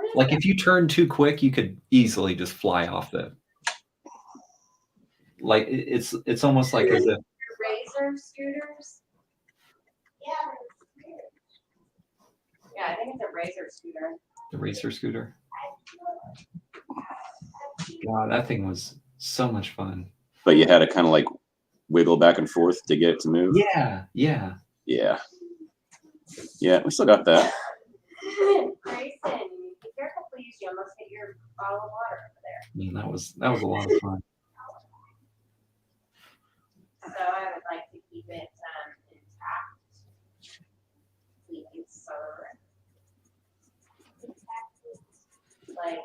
is Like if you turn too quick, you could easily just fly off the. Like it's almost like as if Razor scooters? Yeah. Yeah, I think it's a Razor scooter. the racer scooter. God, that thing was so much fun. But you had to kind of like wiggle back and forth to get it to move. Yeah. Yeah, we still got that. Grayson, be careful, please. You almost hit your bottle of water over there. I mean, that was a lot of fun. So I would like to keep it intact. Please, sir. Like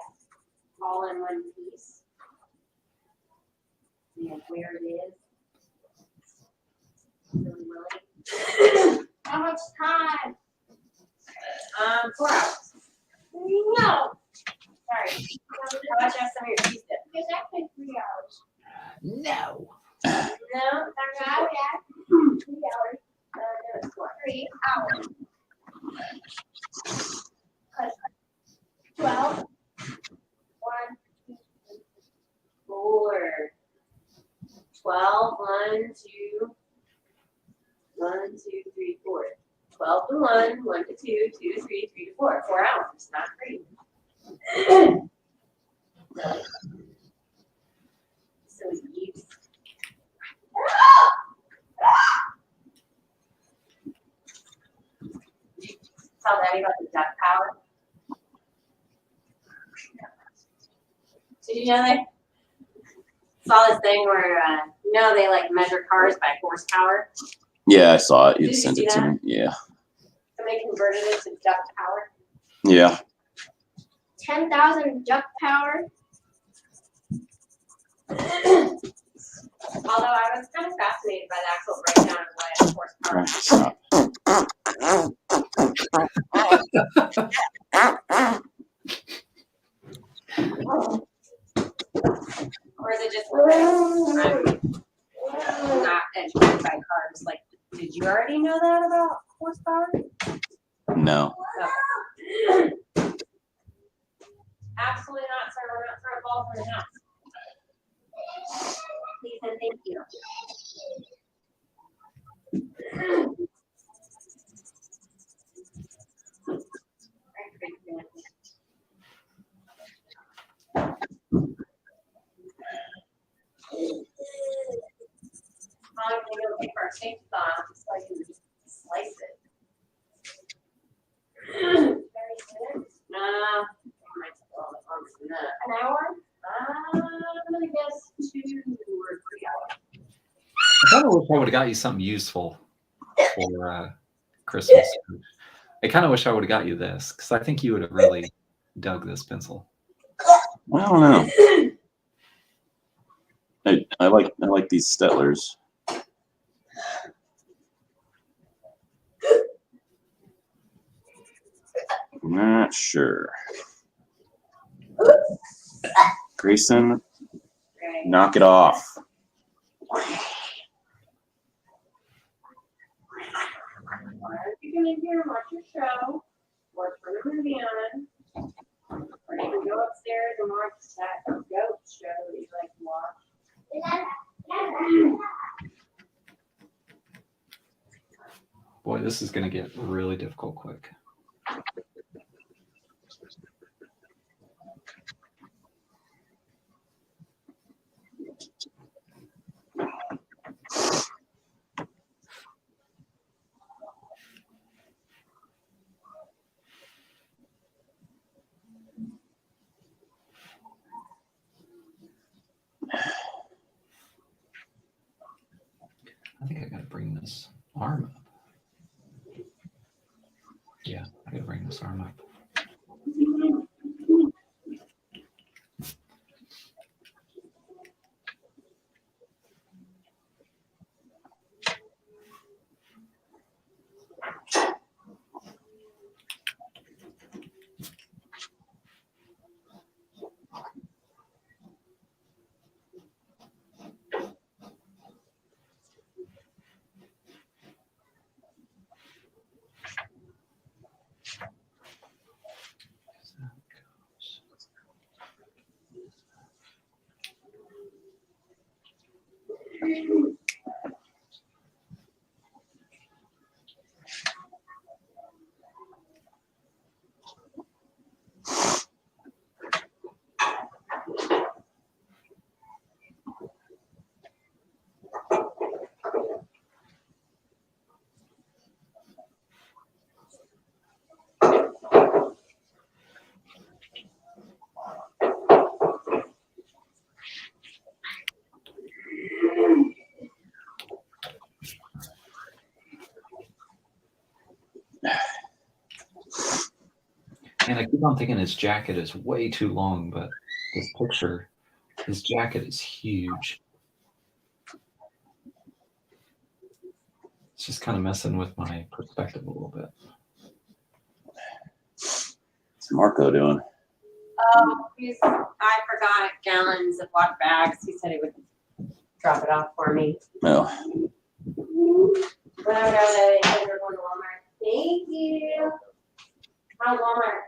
all in one piece. And where it is. Really willing. How much time? 4 hours. No. Sorry. How about you have some of your cheese dip? Because actually 3 hours. No. No, that's Now not we have 3 hours. no, it's 4. 3 hours. 12. 1, 2, 4. 12, 1, 2. 1, 2, 3, 4. 12 to 1, 1 to 2, 2 to 3, 3 to 4. 4 hours. Not great. So you tell Daddy about the duck power? Did you know they saw this thing where they like measure cars by horsepower? Yeah, I saw it. Did You'd you sent see it to that? me. Yeah. Somebody converted it to duck power. Yeah. 10,000 duck power. Although I was kind of fascinated by the actual breakdown of what horsepower. Stop. Or is it just because I'm not educated by cars? Like, did you already know that about horsepower? No. Okay. Absolutely not, sir. We're not throwing balls in the house. Please and thank you. I'm gonna take our safety off so I can slice it. Very good. I might take a little bit longer than that. An hour? I'm gonna guess 2 or 3 hours. I kind of wish I would have got you something useful for Christmas. I kind of wish I would have got you this because I think you would have really dug this pencil. I don't know. I like these Stetlers. Not sure. Grayson, Right. knock it off. What are you gonna do? Watch your show. Or turn the movie on. Or even go upstairs and watch that goat show that you like to watch. Boy, this is going to get really difficult quick. I think I got to bring this arm up. Yeah, I got to bring this arm up. And I keep on thinking his jacket is way too long, but this picture, his jacket is huge. It's just kind of messing with my perspective a little bit. What's Marco doing? I forgot gallons of water bags. He said he would drop it off for me. No. But I know that they said they're going to Walmart. Thank you. How's Walmart?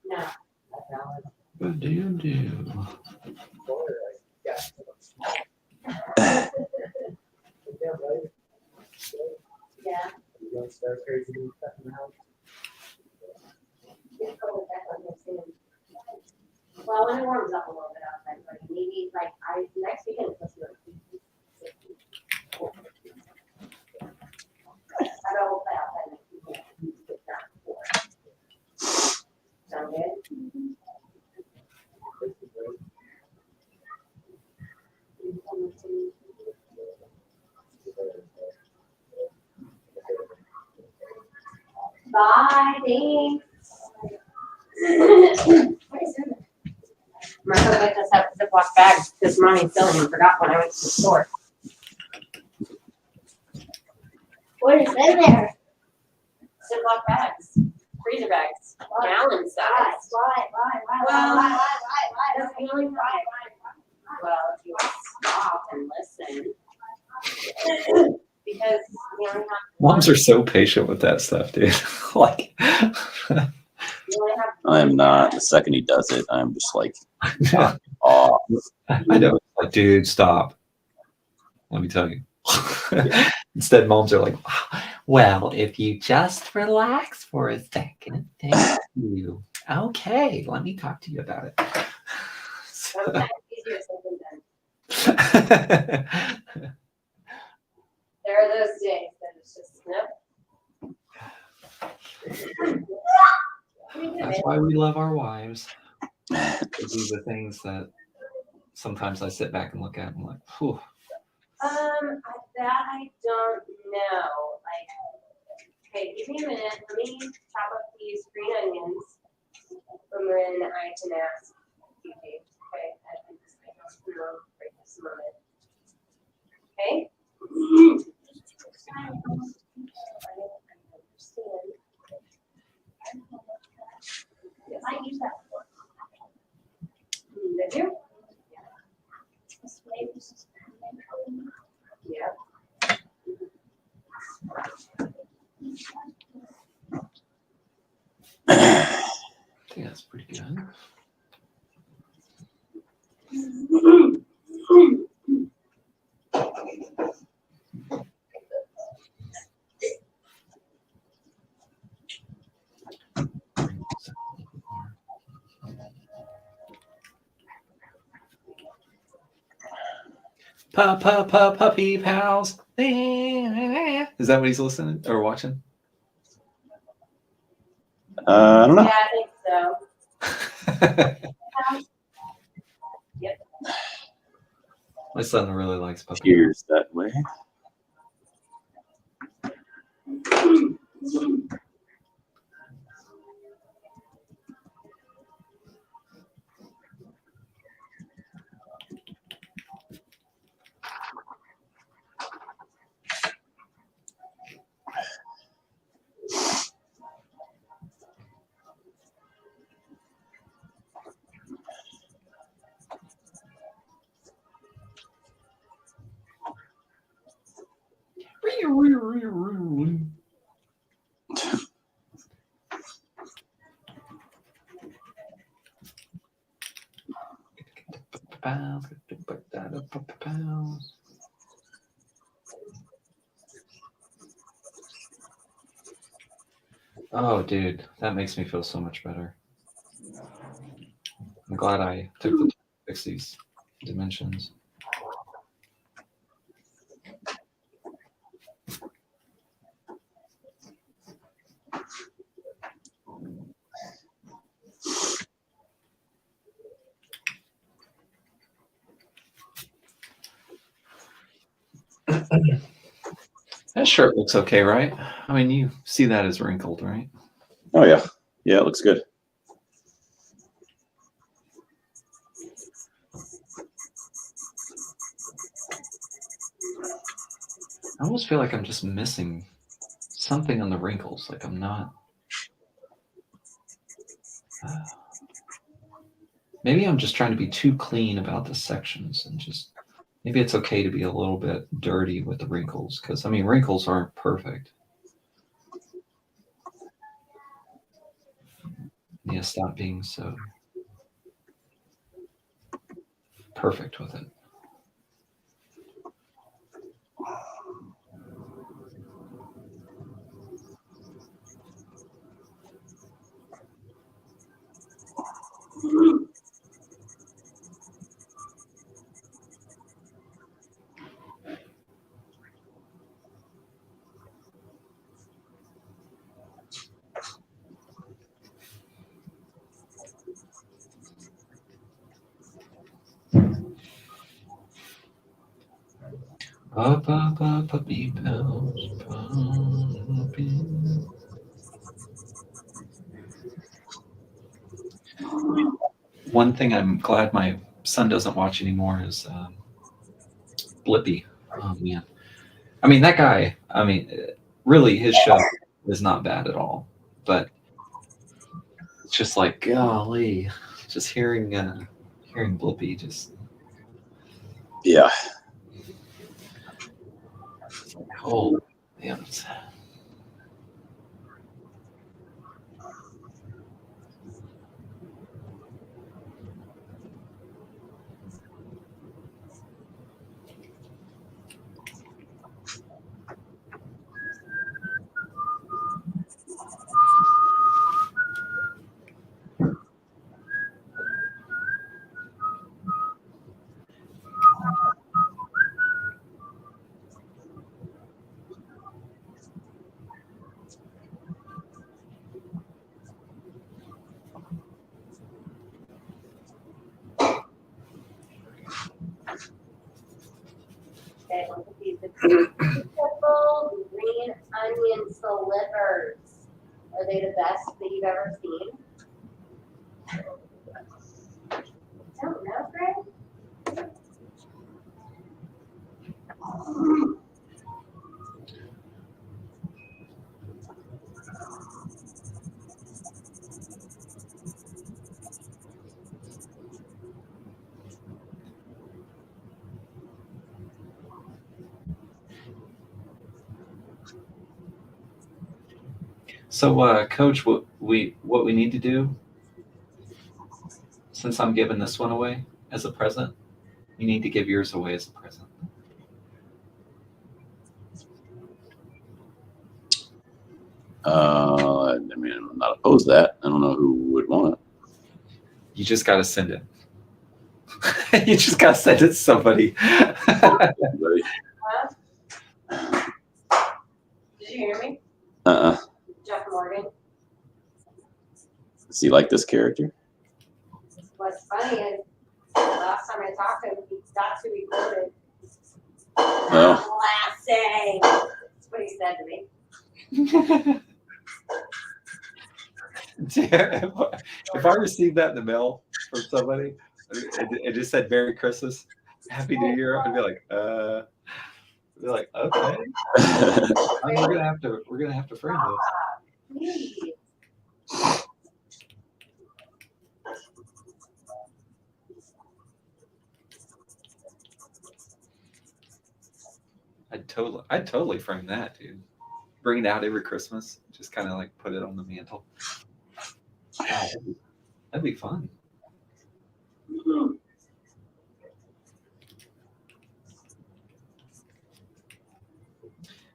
No. That's valid. What do you do? Yeah. You don't start crazy doing stuff in the house. It's cold back on here soon. Well, when it warms up a little bit outside, like maybe like next weekend it's supposed to be like 60. I got a whole play outside next weekend. You just get down before. Sound good? Bye, thanks. Marco picked us up Ziploc bags because mommy filling and forgot when I went to the store. What is in there? Ziploc bags, freezer bags, gallon size. Why? That's the only problem. Well, if you stop and listen. Because we only have Moms are so patient with that stuff, dude. Like, we only have I am not. The second he does it, I'm just like, oh, I know. Like, dude, stop. Let me tell you. Instead, moms are like, well, if you just relax for a second, thank you. Okay, let me talk to you about it. sometimes easier said than done. There are those days that it's just nope. That's why we love our wives. They do the things that sometimes I sit back and look at and I'm like, whew. That I don't know. Like, okay, give me a minute. Let me chop up these green onions, and then I can ask you. Okay, I think this might go Okay. I use that for Did you? this way. This is Yeah. I think that's pretty good. Puppy pals. Is that what he's listening or watching? I don't know. Yeah, I think so. Yep. My son really likes puppy. Cheers that way. Oh, dude, that makes me feel so much better. I'm glad I took the time to fix these dimensions. That shirt looks okay, right? I mean, you see that as wrinkled, right? Oh yeah, yeah, it looks good. I almost feel like I'm just missing something on the wrinkles. Like I'm not. Maybe I'm just trying to be too clean about the sections and just maybe it's okay to be a little bit dirty with the wrinkles because I mean wrinkles aren't perfect. Yeah, stop being so perfect with it. Puppy pals, puppy. One thing I'm glad my son doesn't watch anymore is Blippi. Oh man, I mean that guy. I mean, really, his show is not bad at all, but it's just like golly, just hearing Blippi just Yeah. oh man. Okay, look at these. Beautiful green onion slivers. Are they the best that you've ever seen? I don't know, Greg. So, Coach, what we need to do, since I'm giving this one away as a present, you need to give yours away as a present. I mean, I'm not opposed to that. I don't know who would want it. You just got to send it. You just got to send it to somebody. Everybody. Did you hear me? Jeff Morgan. Does he like this character? What's funny is the last time I talked to him, he got to record it. Oh. Classic. That's what he said to me. If I received that in the mail from somebody, it just said Merry Christmas, Happy New Year, I'd be like, okay. We're gonna have to frame this. Please. I'd totally frame that, dude. Bring it out every Christmas, just kind of like put it on the mantle. God, that'd be fun.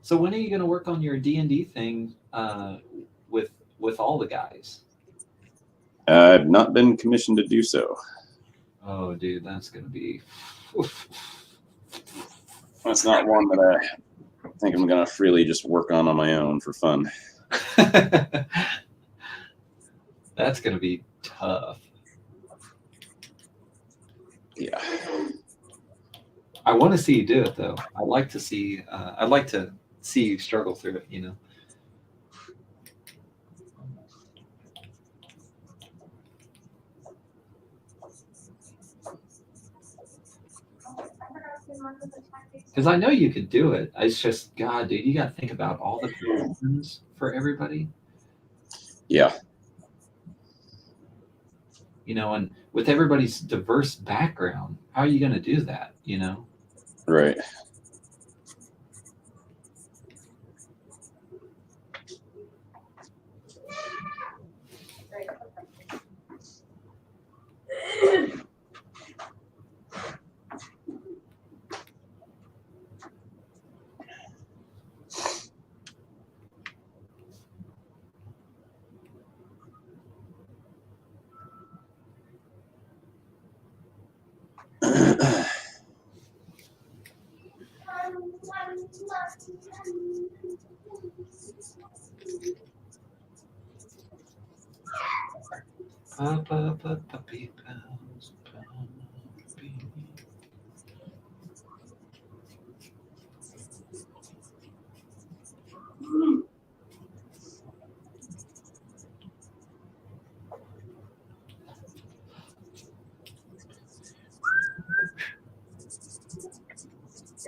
So when are you going to work on your D&D thing with all the guys? I've not been commissioned to do so. Oh, dude, that's going to be. That's not one that I think I'm gonna freely just work on my own for fun. That's going to be tough. Yeah. I want to see you do it though. I'd like to see you struggle through it, you know. Because I know you could do it. It's just, God, dude, you got to think about all the promotions for everybody. Yeah. You know, and with everybody's diverse background, how are you going to do that, you know? Right.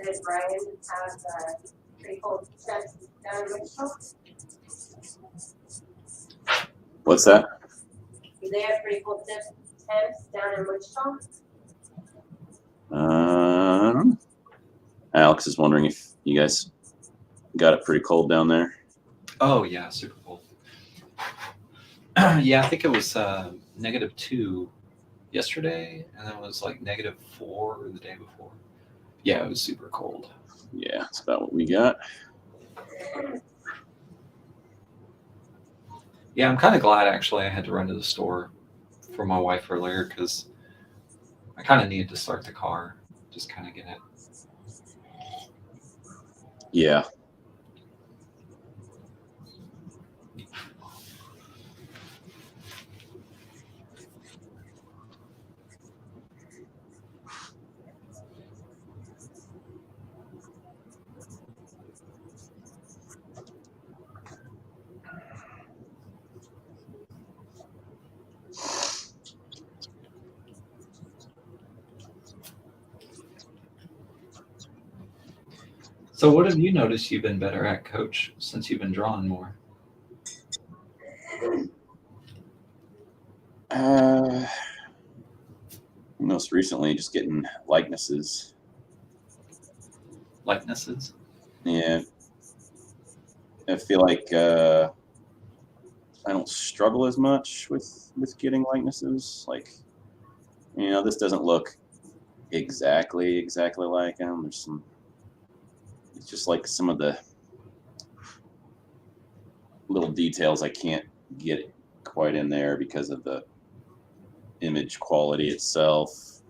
Did Brian have pretty cold temps down in Wichita? What's that? Do they have pretty cold temps down in Wichita? Alex is wondering if you guys got it pretty cold down there. Oh yeah, super cold. Yeah, I think it was -2 yesterday, and then it was like -4 the day before. Yeah, it was super cold. Yeah, that's about what we got. Yeah, I'm kind of glad actually I had to run to the store for my wife earlier because I kind of needed to start the car, just kind of get it. Yeah. So what have you noticed you've been better at, Coach, since you've been drawing more? Most recently, just getting likenesses. Likenesses? Yeah. I feel like I don't struggle as much with getting likenesses. Like, you know, this doesn't look exactly like him. There's some. It's just like some of the little details I can't get quite in there because of the image quality itself.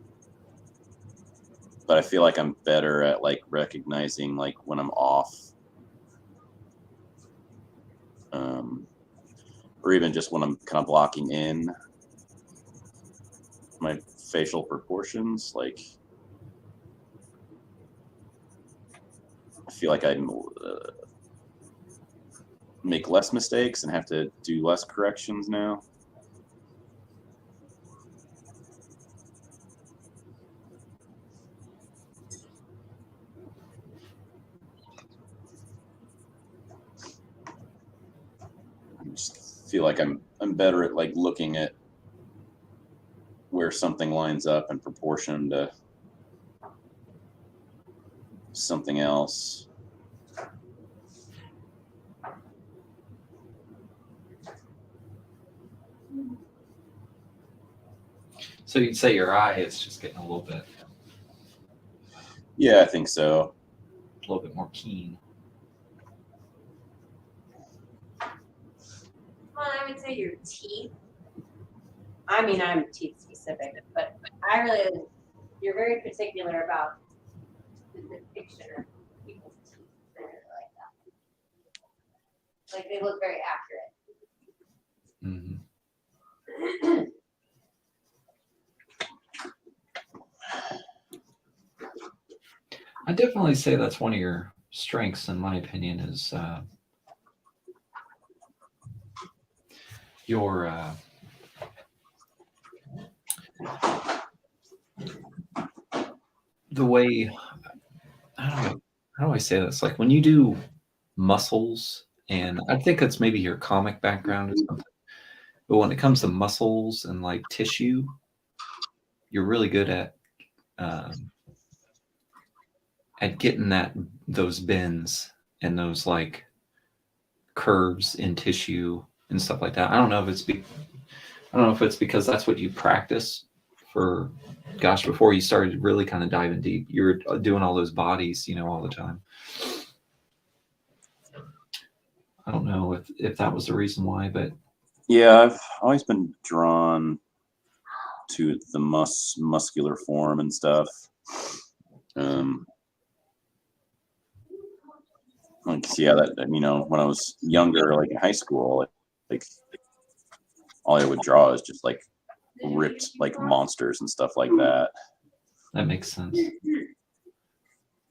But I feel like I'm better at like recognizing like when I'm off. Or even just when I'm kind of blocking in my facial proportions. Like, I feel like I make less mistakes and have to do less corrections now. I just feel like I'm better at like looking at where something lines up in proportion to something else. So you'd say your eye is just getting a little bit Yeah, I think so. more keen. Well, I would say your teeth. I mean, I'm teeth specific, but I really, you're very particular about the depiction of people's teeth. I really like that. Like they look very accurate. Mm-hmm. I definitely say that's one of your strengths, in my opinion, is your the way. How do I say this? Like when you do muscles, and I think it's maybe your comic background or something. But when it comes to muscles and like tissue, you're really good at getting those bends and those like curves in tissue and stuff like that. I don't know if it's because that's what you practice for. Gosh, before you started really kind of diving deep, you're doing all those bodies, all the time. I don't know if that was the reason why, but Yeah, I've always been drawn to the muscular form and stuff. Like, yeah, that, when I was younger, like in high school, like all I would draw is just like ripped like monsters and stuff like that. that makes sense.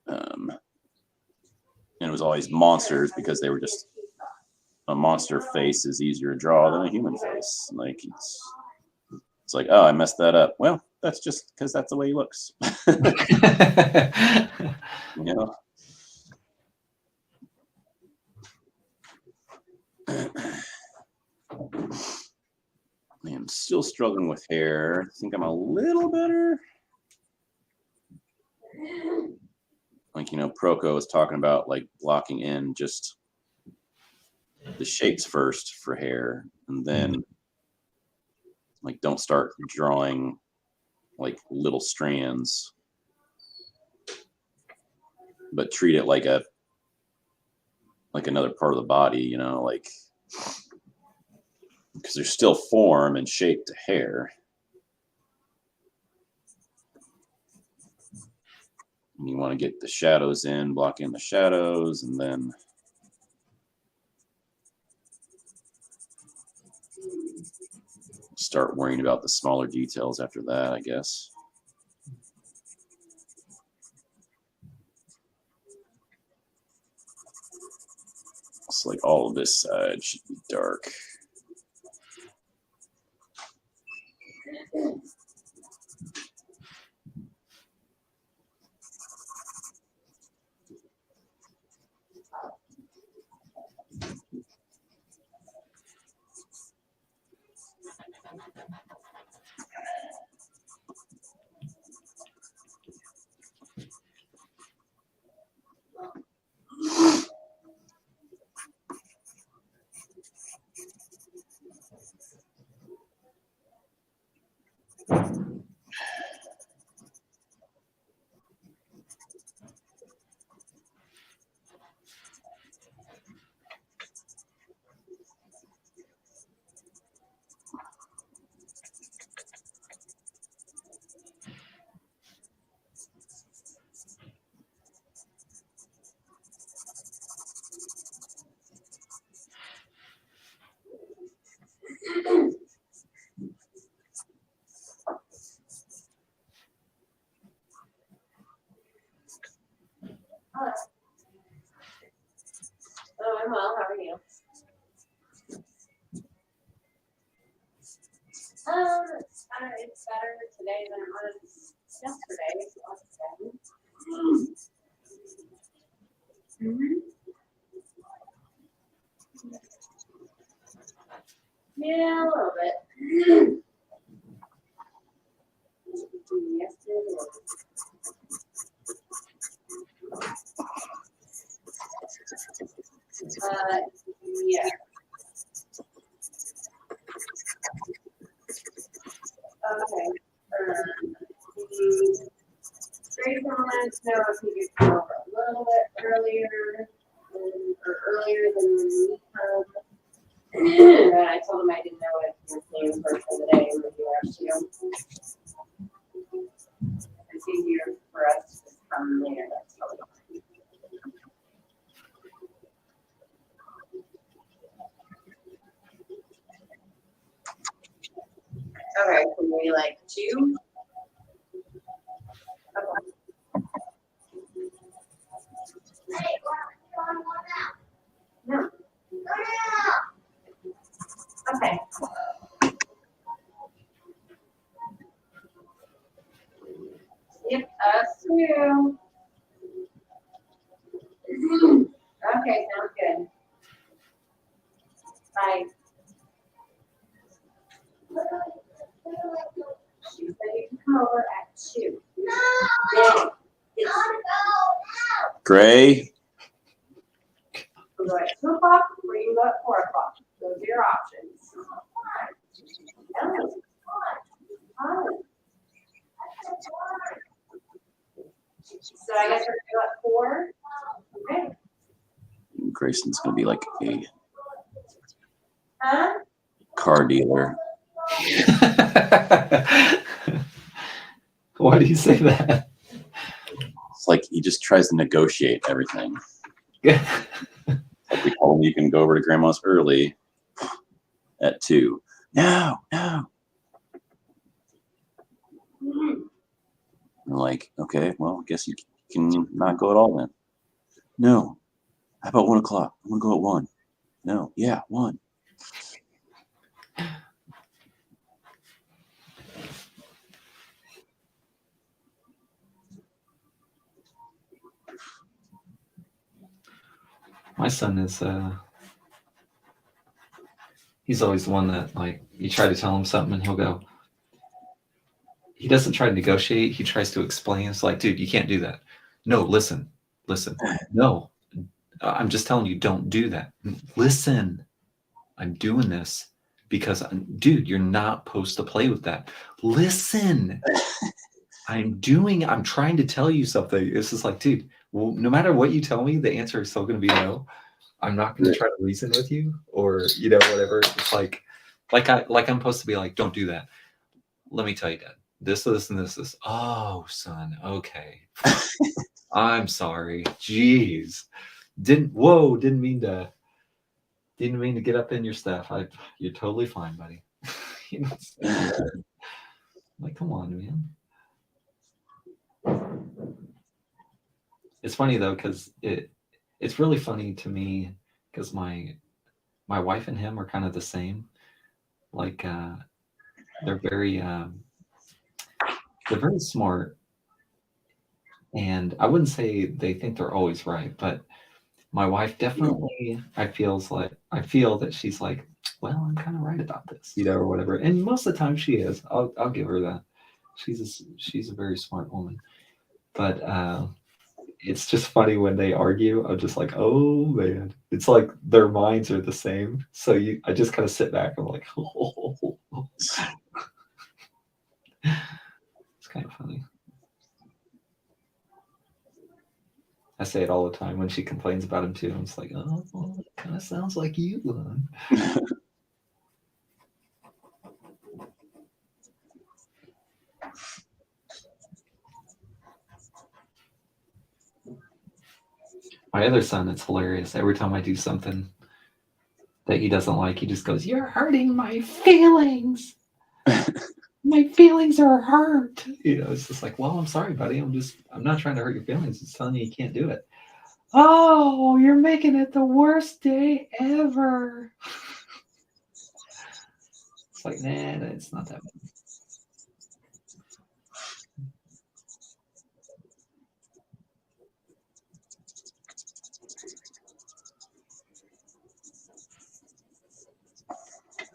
And it was always monsters because they were just a monster face is easier to draw than a human face. Like it's like, oh, I messed that up. Well, that's just because that's the way he looks. You know. I'm still struggling with hair. I think I'm a little better. Like, Proko was talking about like blocking in just the shapes first for hair, and then like don't start drawing like little strands, but treat it like another part of the body, like because there's still form and shape to hair. And you want to get the shadows in, block in the shadows, and then start worrying about the smaller details after that, I guess. It's like all of this side should be dark. Oh, I'm well. How are you? It's better today than it was yesterday. So that's good. Yeah, a little bit. Yesterday. Yeah. Okay. Grace wants to know if he could come over a little bit earlier, or earlier than we come. And I told him I didn't know if he was playing first of the day or if you actually it's easier for us to just come there. That's totally fine. Okay, can we like 2? Okay. Hey, one out. No. One out. Okay. Yep, us too. Okay, sounds good. Bye. She said you can come over at 2. No. Yeah. Gotta go Gray, You go at 2 o'clock or you can go at 4 o'clock. Those are your options. No. Fine. So I guess we're gonna go at 4. Okay. Grayson's gonna be like a Huh? car dealer. Why do you say that? It's like he just tries to negotiate everything. Like we told him you can go over to grandma's early at 2. No. I'm like, okay, well, I guess you can not go at all then. No. How about 1 o'clock? I'm gonna go at 1. No. Yeah, 1. My son is he's always the one that, like, you try to tell him something and he'll go, he doesn't try to negotiate, he tries to explain. It's like, dude, you can't do that. No, listen. No, I'm just telling you, don't do that. Listen, I'm doing this because, dude, you're not supposed to play with that. Listen, I'm trying to tell you something. It's just like, dude, well, no matter what you tell me, the answer is still going to be no. I'm not going to try to reason with you or, whatever. It's like I'm supposed to be like, don't do that. Let me tell you, Dad, this, and this. Oh, son. Okay. I'm sorry. Jeez. Didn't mean to get up in your stuff. You're totally fine, buddy. Like, come on, man. It's funny though, because it's really funny to me because my wife and him are kind of the same. Like they're very smart, and I wouldn't say they think they're always right, but my wife definitely, I feel that she's like, well, I'm kind of right about this, or whatever. And most of the time she is. I'll give her that. She's a very smart woman, but it's just funny when they argue. I'm just like, oh man, it's like their minds are the same. So I just kind of sit back. I'm like, oh. kind of funny. I say it all the time when she complains about him too. I'm just like, oh, well, it kind of sounds like you. My other son, it's hilarious. Every time I do something that he doesn't like, he just goes, "You're hurting my feelings. My feelings are hurt." You know, it's just like, well, I'm sorry, buddy. I'm not trying to hurt your feelings. Just telling you can't do it. Oh, you're making it the worst day ever. It's like, nah, it's not that bad.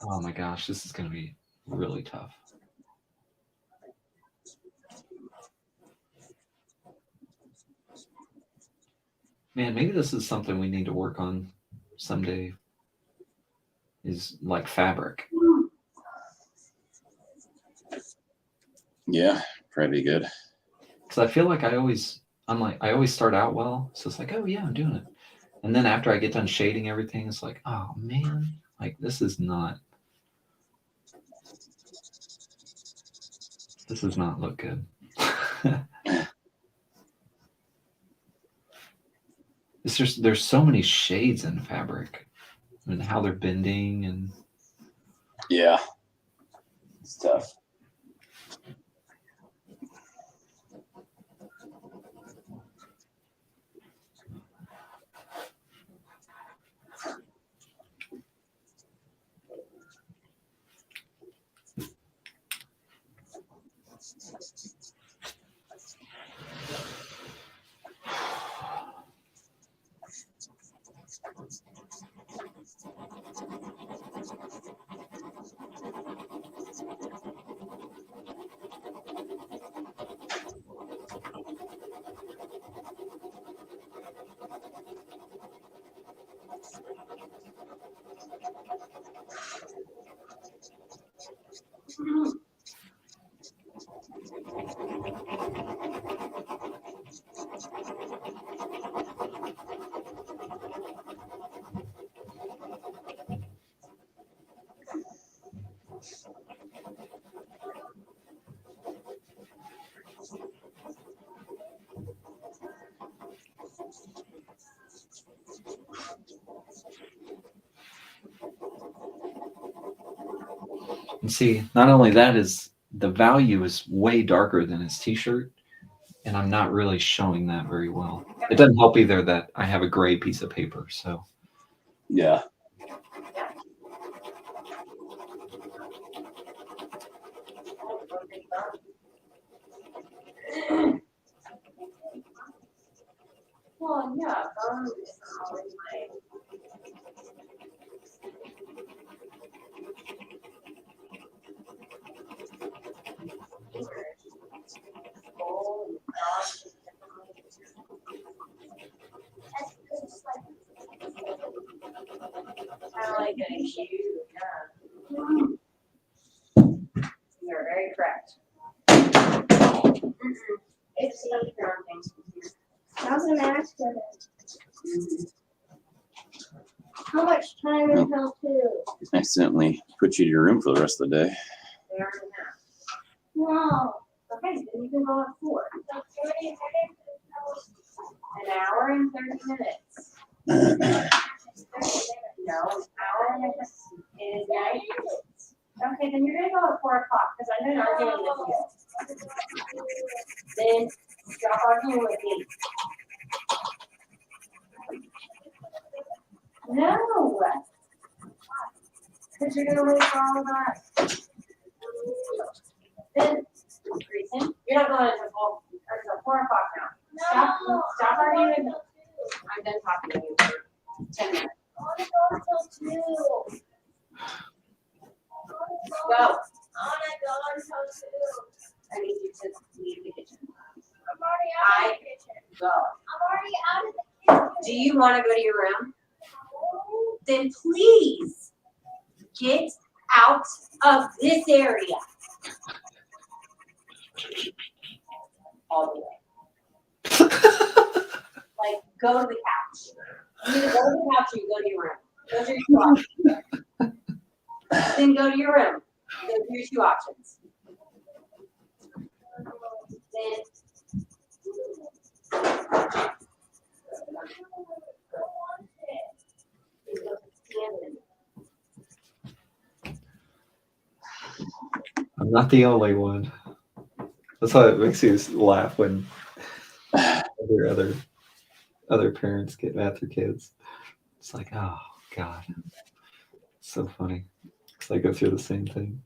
Oh my gosh, this is going to be really tough. Man, maybe this is something we need to work on someday, is like fabric. Yeah, probably good. Because I feel like I always start out well. So it's like, oh yeah, I'm doing it. And then after I get done shading everything, it's like, oh man, like this does not look good. It's just, there's so many shades in fabric and how they're bending and Yeah, it's tough. And see, not only that, is the value is way darker than his t-shirt, and I'm not really showing that very well. It doesn't help either that I have a gray piece of paper, so Yeah. Well, yeah, is always my. Kind of like getting shoes, yeah. You're very correct. It's the wrong things. How's an accident? How much time and how to? Accidentally put you to your room for the rest of the day. They already have. No. Okay, so then you can go at 4. So 30 minutes An hour and 30 minutes. No, an hour and it is 90 minutes. Okay, then you're gonna go at 4 o'clock because I'm not arguing with you. Then stop arguing with me. No. Because you're gonna wait for all of that. Then, Grayson, you're not going until 4 o'clock now. Stop arguing with me. I'm done talking to you for 10 minutes. I want to go until 2. Go. I want to go until 2. I need you to leave the kitchen. I'm already out of the kitchen. Go. I'm already out of the kitchen. Do you want to go to your room? Then please get out of this area. go to the couch. You either go to the couch or you go to your room. Those are your two options. Then go to your room. Those are your two options. Then I'm not the only one. That's why it makes you laugh when other parents get mad at their kids. It's like, oh God, so funny. Because they go through the same thing.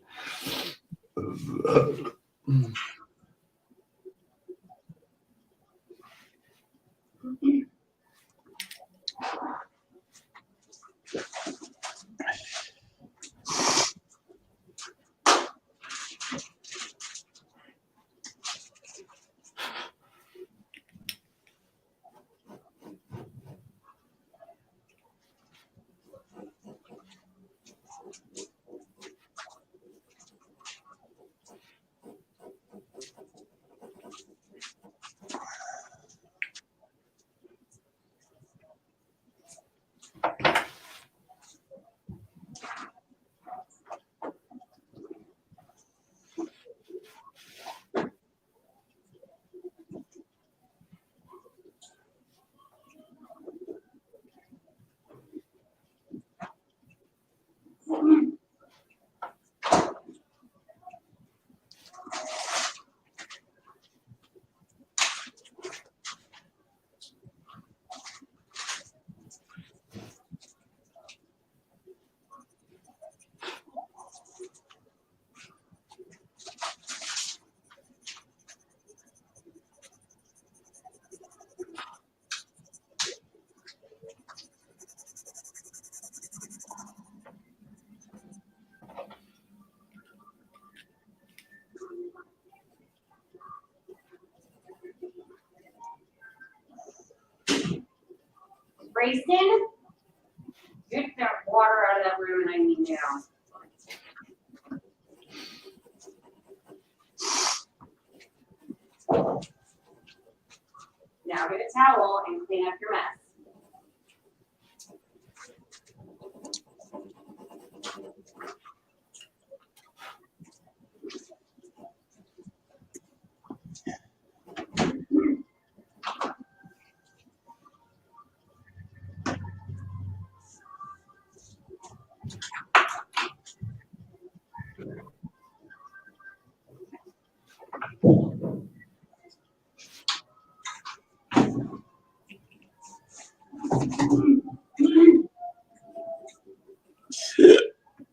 Grayson, get that water out of that room and I need now. Now get a towel and clean up your mess.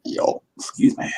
Yo, excuse me.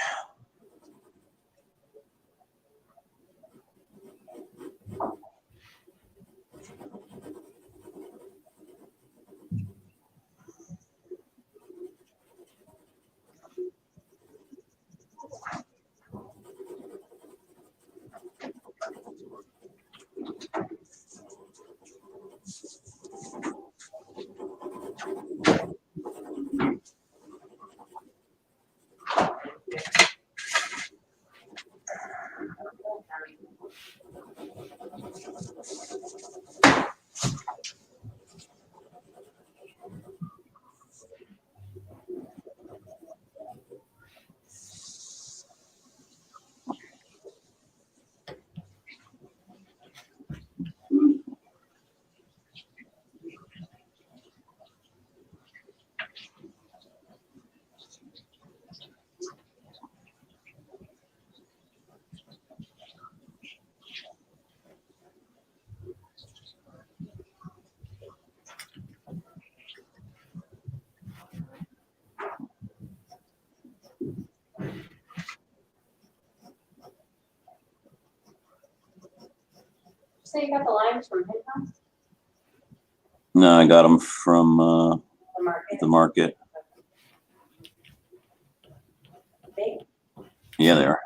So you got the limes from Pincom, No, I got them from the market? the market. Big. Yeah, they are.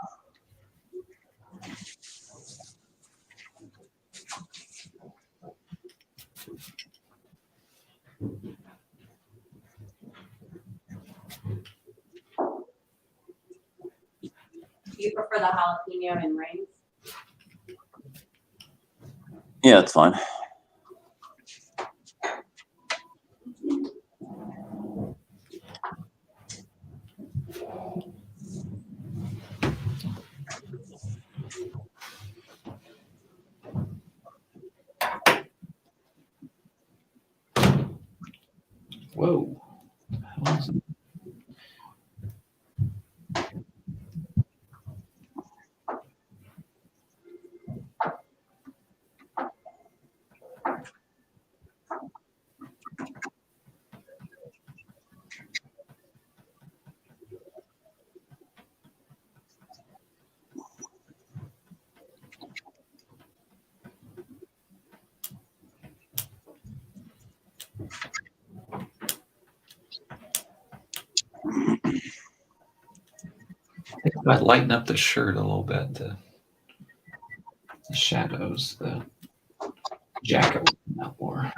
Do you prefer the jalapeno and rings? Yeah, it's fine. I lighten up the shirt a little bit, the shadows, the jacket will come out more.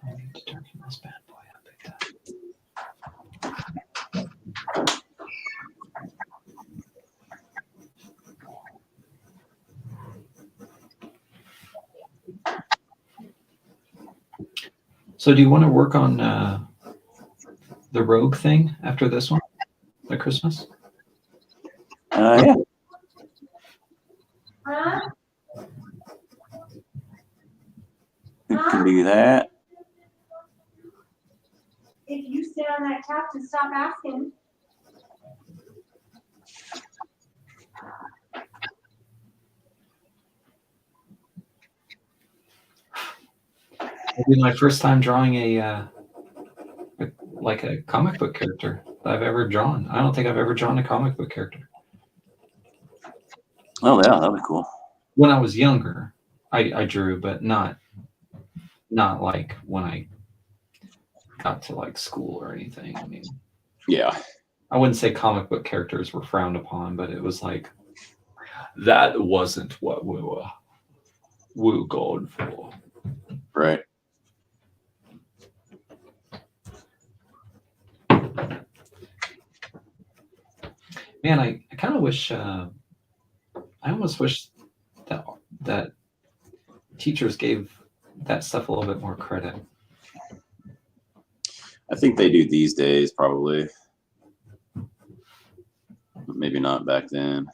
I need to turn this bad boy up big time. So do you want to work on the Rogue thing after this one at Christmas? Yeah. Huh? We can do that. If you sit on that couch and stop asking. It'll be my first time drawing a comic book character that I've ever drawn. I don't think I've ever drawn a comic book character. Oh yeah, that'd be cool. When I was younger, I drew, but not like when I got to like school or anything. I mean, Yeah. I wouldn't say comic book characters were frowned upon, but it was like that wasn't what we were going for. Right. Man, I kind of wish. I almost wish that teachers gave that stuff a little bit more credit. I think they do these days, probably. Maybe not back then.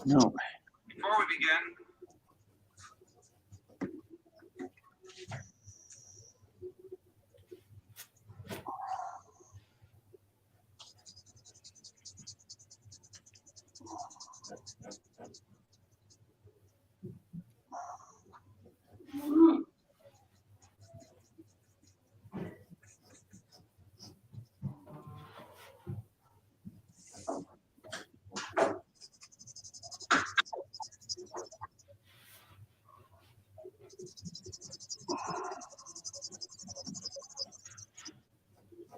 No. Before we begin,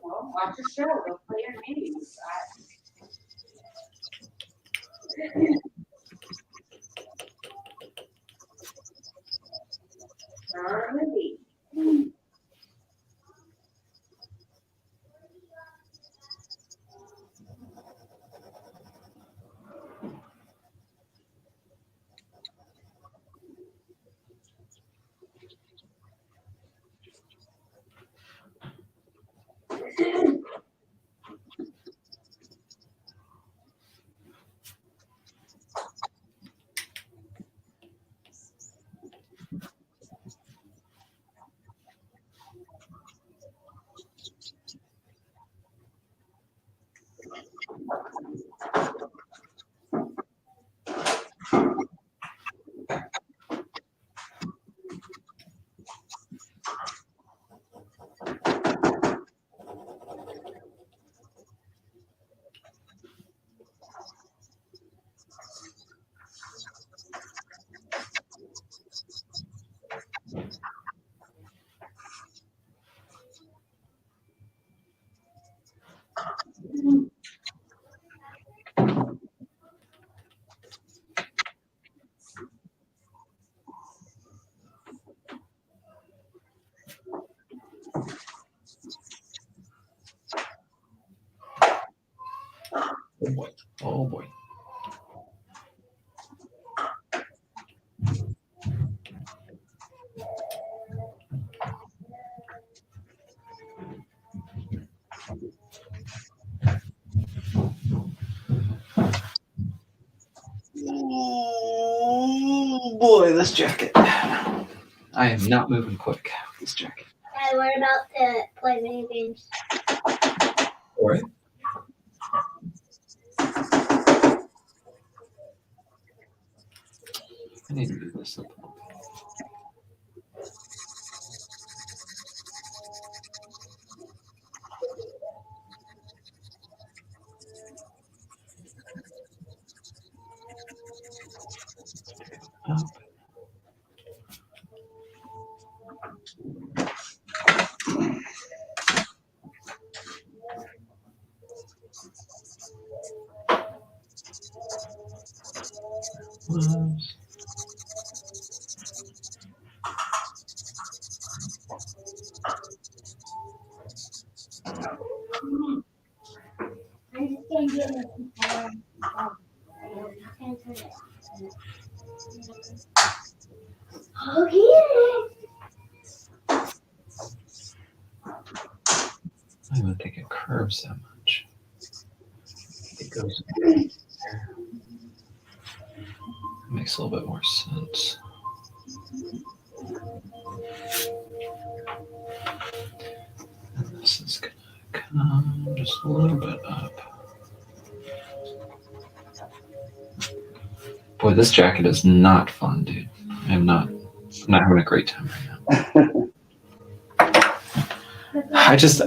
Well, watch your show. Go play your games. Movie. Oh boy. Oh boy. Oh boy, this jacket. I am not moving quick with this jacket. Dad, we're about to play video games. All right. I need to do this. Up. Close. I just can't get it. Okay. I don't even think it curves that much. It goes there. Makes a little bit more sense. And this is gonna come just a little bit up. Boy, this jacket is not fun, dude. I'm not having a great time right now.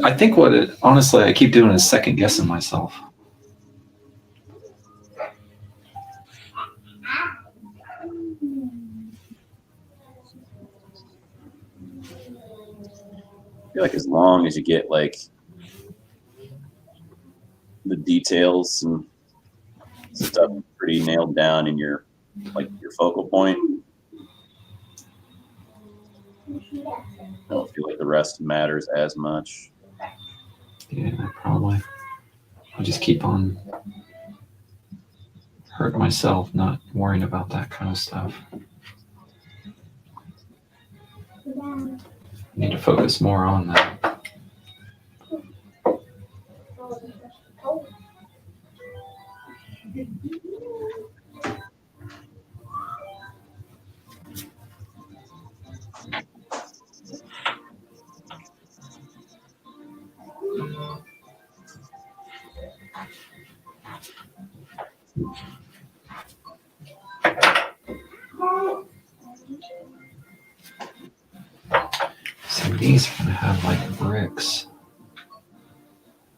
I think honestly, I keep doing is second guessing myself. I feel like as long as you get like the details and stuff pretty nailed down in your focal point, I don't feel like the rest matters as much. Yeah, probably. I'll just keep on hurting myself, not worrying about that kind of stuff. I need to focus more on that. So these are gonna have like bricks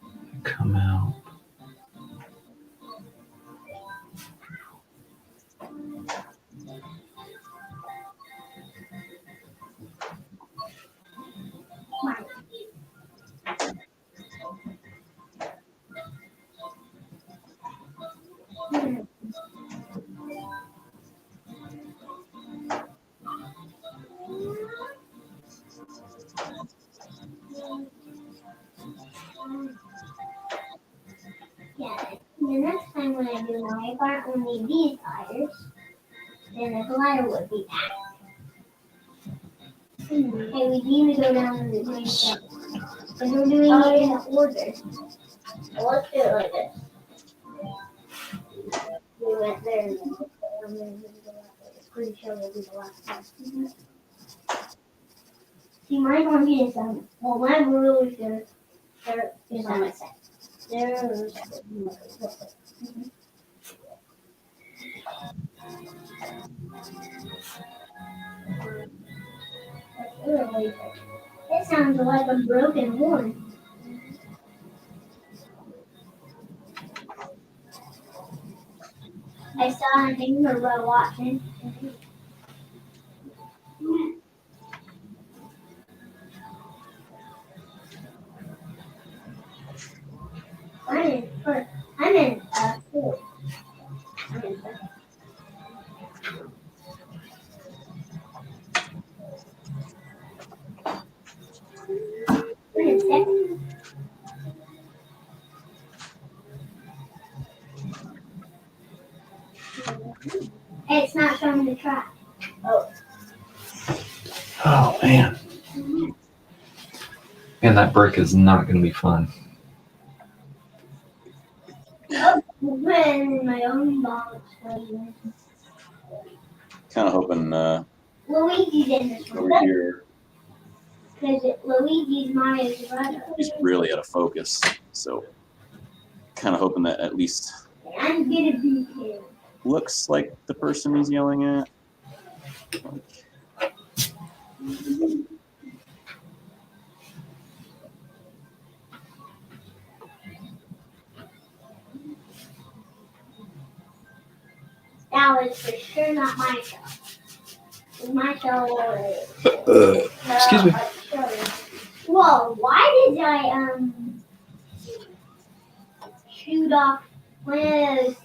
that come out. Yeah, the next time when I do my part only these tires, then the glider would be packed. Hey, we need to go down to the green stuff. Because we're doing it in order. So let's do it like this. We went there and then pretty sure we'll do the last one. See, mine's on here, so well, my rule is good. There is on my side. There's it sounds like a broken horn. I saw a neighbor while watching. a second. Hey, it's not showing the track. Oh man. And that brick is not going to be fun. When my own box. Kind of hoping Luigi's in this over one. here Because Luigi's Mario's brother. he's really out of focus. So kind of hoping that at least I'm gonna be here. looks like the person he's yelling at. That was for sure not my show. My show was. Excuse me. Whoa, why did I shoot off one of those?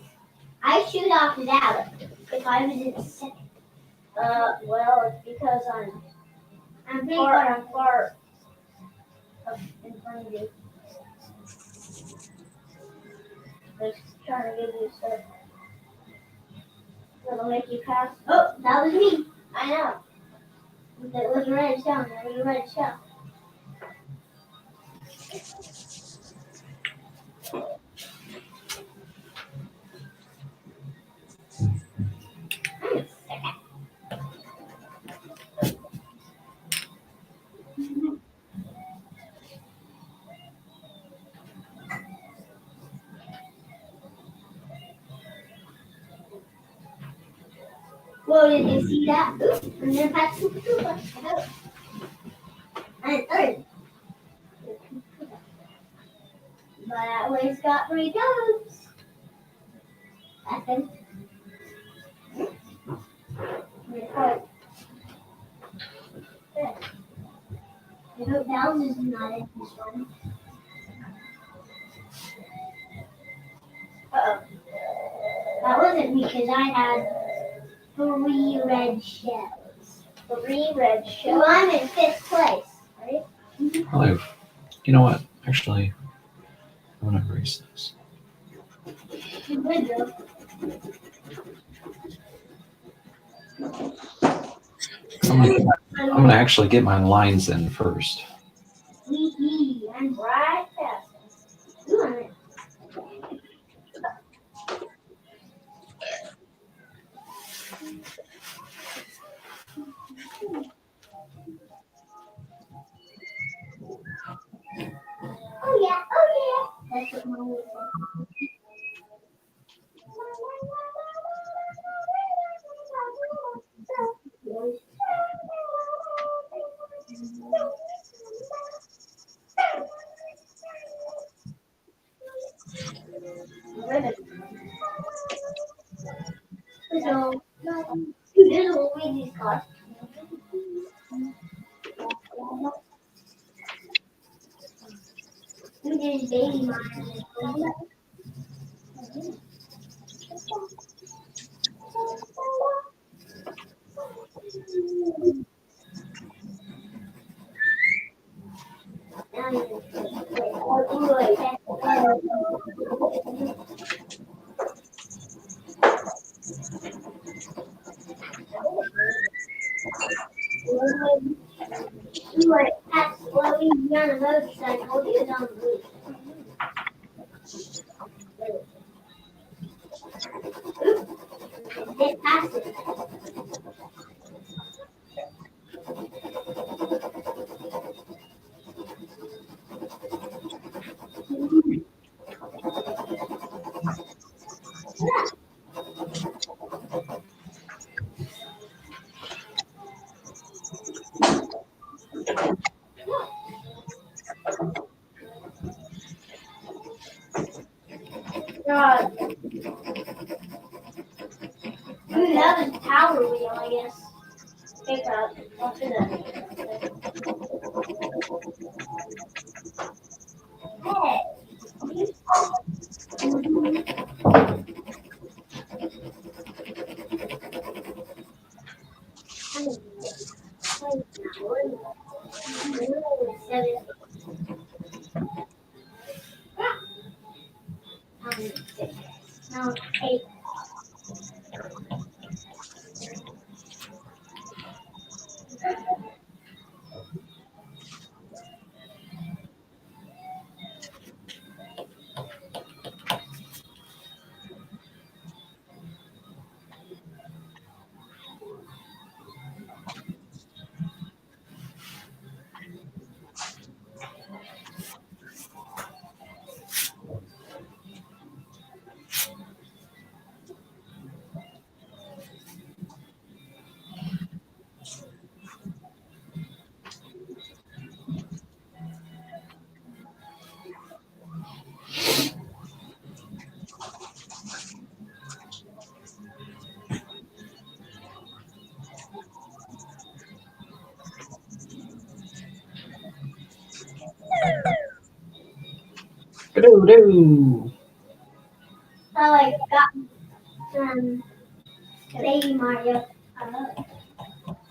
I shoot off that if I was in second. Well, it's because I'm far in front of you. Just trying to give you stuff. It'll make you pass. Oh, that was me. I know. It was a red shell. It was a red shell. Whoa, did you see that? Oops, and then pass and third. But I always got 3 toes. That's it. Report. I hope Downs is not in this one. Uh-oh. That wasn't me because I had 3 red shells. 3 red shells? Well, I'm in 5th place, right? Probably, you know what? Actually, I'm going to erase this. You would though. I'm gonna actually get my lines in first. I'm right past them. Ooh, I'm in. Oh yeah, oh yeah. That's what Mom would say. So, there's a Luigi's car. There's baby Mario. You were at Luigi on a motorcycle. He was on the roof. It passed it. God. Ooh, that was Power Wheel, I guess. Pick up. Watch it up. Hey. Seven. Hey, Ba-do-do. I like got Baby Mario.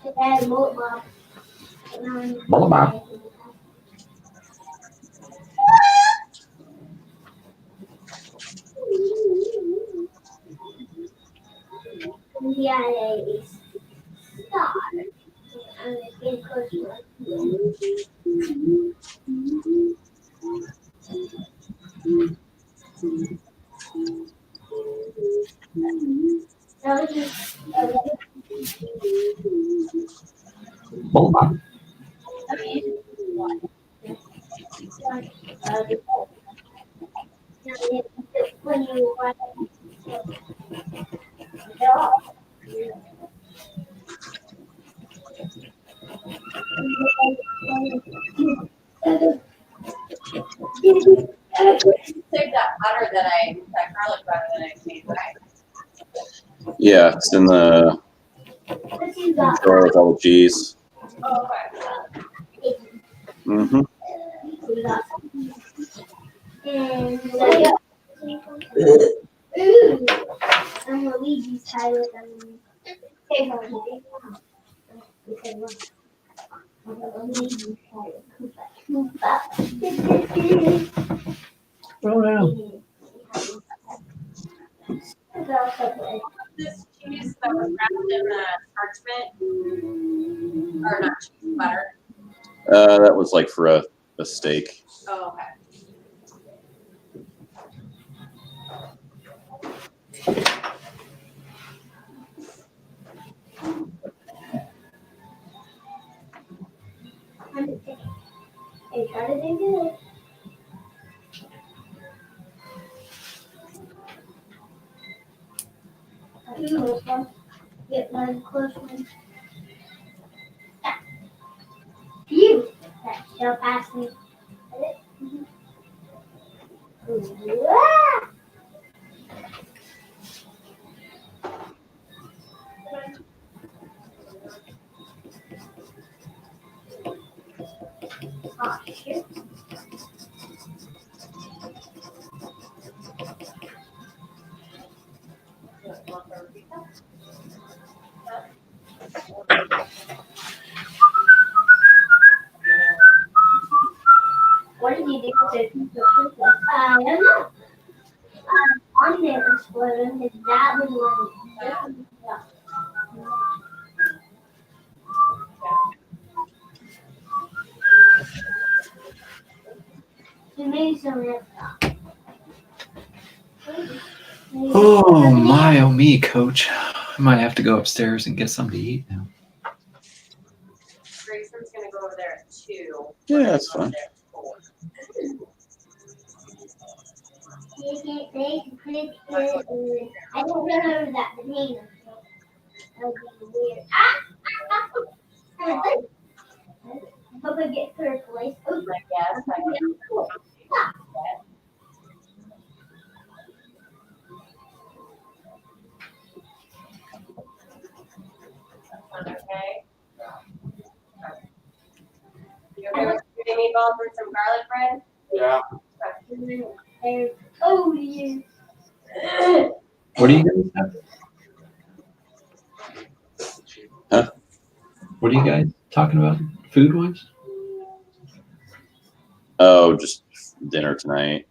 It had a moat mob. Moat mob. He had a star. And it's getting close to that was just Mold Mop. when you watch Save that butter that garlic butter that I made, right? Yeah, it's in the what you got. drawer with all the cheese. Oh, okay. Mm-hmm. We got and ooh, I'm Luigi's tired. Take one. Luigi's tired. Oh, no. This cheese that was wrapped in parchment, or not cheese, butter. That was like for a steak. Oh, okay. Hey, try to do good. Get one close one. Phew! That shell passed me. Ah! Oh, shoot. What did you do with it? I don't know. On there exploded. His dad was one. He made some red stuff. Oh, my, oh, me, coach. I might have to go upstairs and get something to eat now. Grayson's gonna go over there at 2. Yeah, that's fine. I don't remember that banana. That would be weird. Ah! Hope I get third place. Oh, Yes, I cool. okay. You okay with shooting meatballs with some garlic bread? Yeah. Oh, yeah. What do you guys have? Huh? What are you guys talking about food-wise? Oh, just dinner tonight.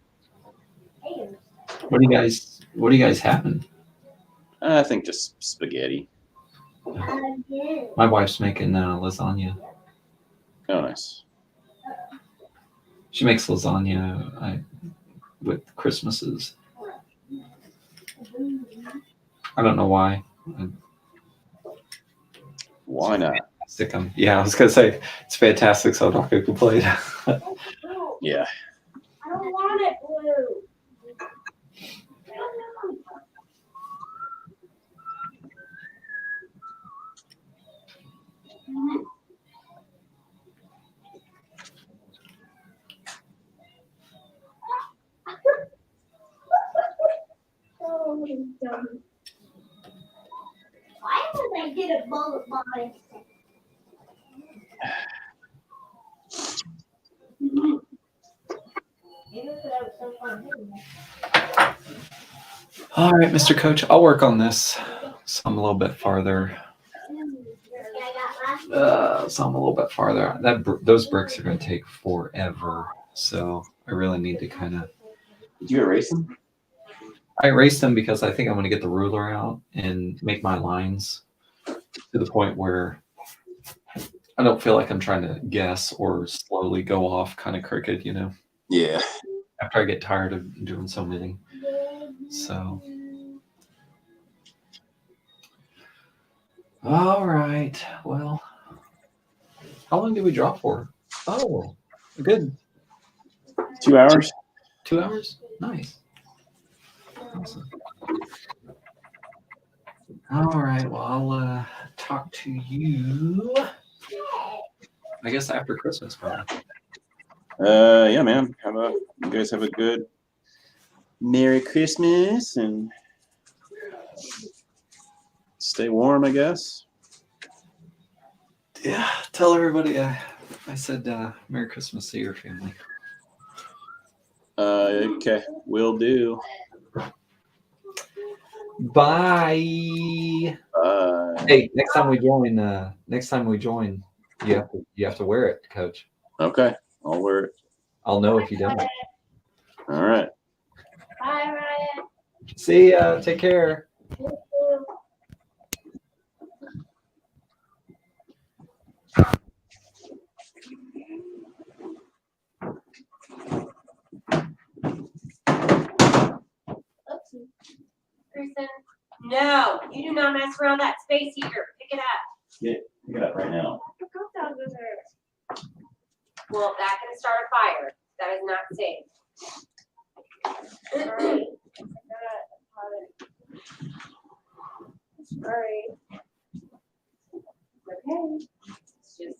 What are you guys What are you guys having? I think just spaghetti. Again. My wife's making lasagna. Oh, nice. She makes lasagna with Christmases. I don't know why. Why not? Stick 'em. Yeah, I was gonna say it's fantastic. So Dr. can play it. Yeah. I don't want it blue. Oh, dumb. Why would I get a bullet by All right, Mr. Coach, I'll work on this. So I'm a little bit farther. So I'm a little bit farther. Those bricks are going to take forever. So I really need to kind of. Did you erase them? I erased them because I think I'm going to get the ruler out and make my lines to the point where I don't feel like I'm trying to guess or slowly go off kind of crooked, you know, Yeah. after I get tired of doing so many. So. All right. Well, how long did we draw for? Oh, a good 2 hours. 2 hours. Nice. Awesome. All right. Well, I'll talk to you. I guess after Christmas, probably. Yeah, man. You guys have a good Merry Christmas and stay warm, I guess. Yeah. Tell everybody I said Merry Christmas to your family. Okay, will do. Bye. Hey, next time we join, you have to wear it, Coach. Okay, I'll wear it. I'll know if you don't. All right. Bye, Ryan. See ya. Take care. Kristen, no, you do not mess around that space heater. Pick it up. Pick it up right now. Well, that can start a fire. That is not safe. Sorry.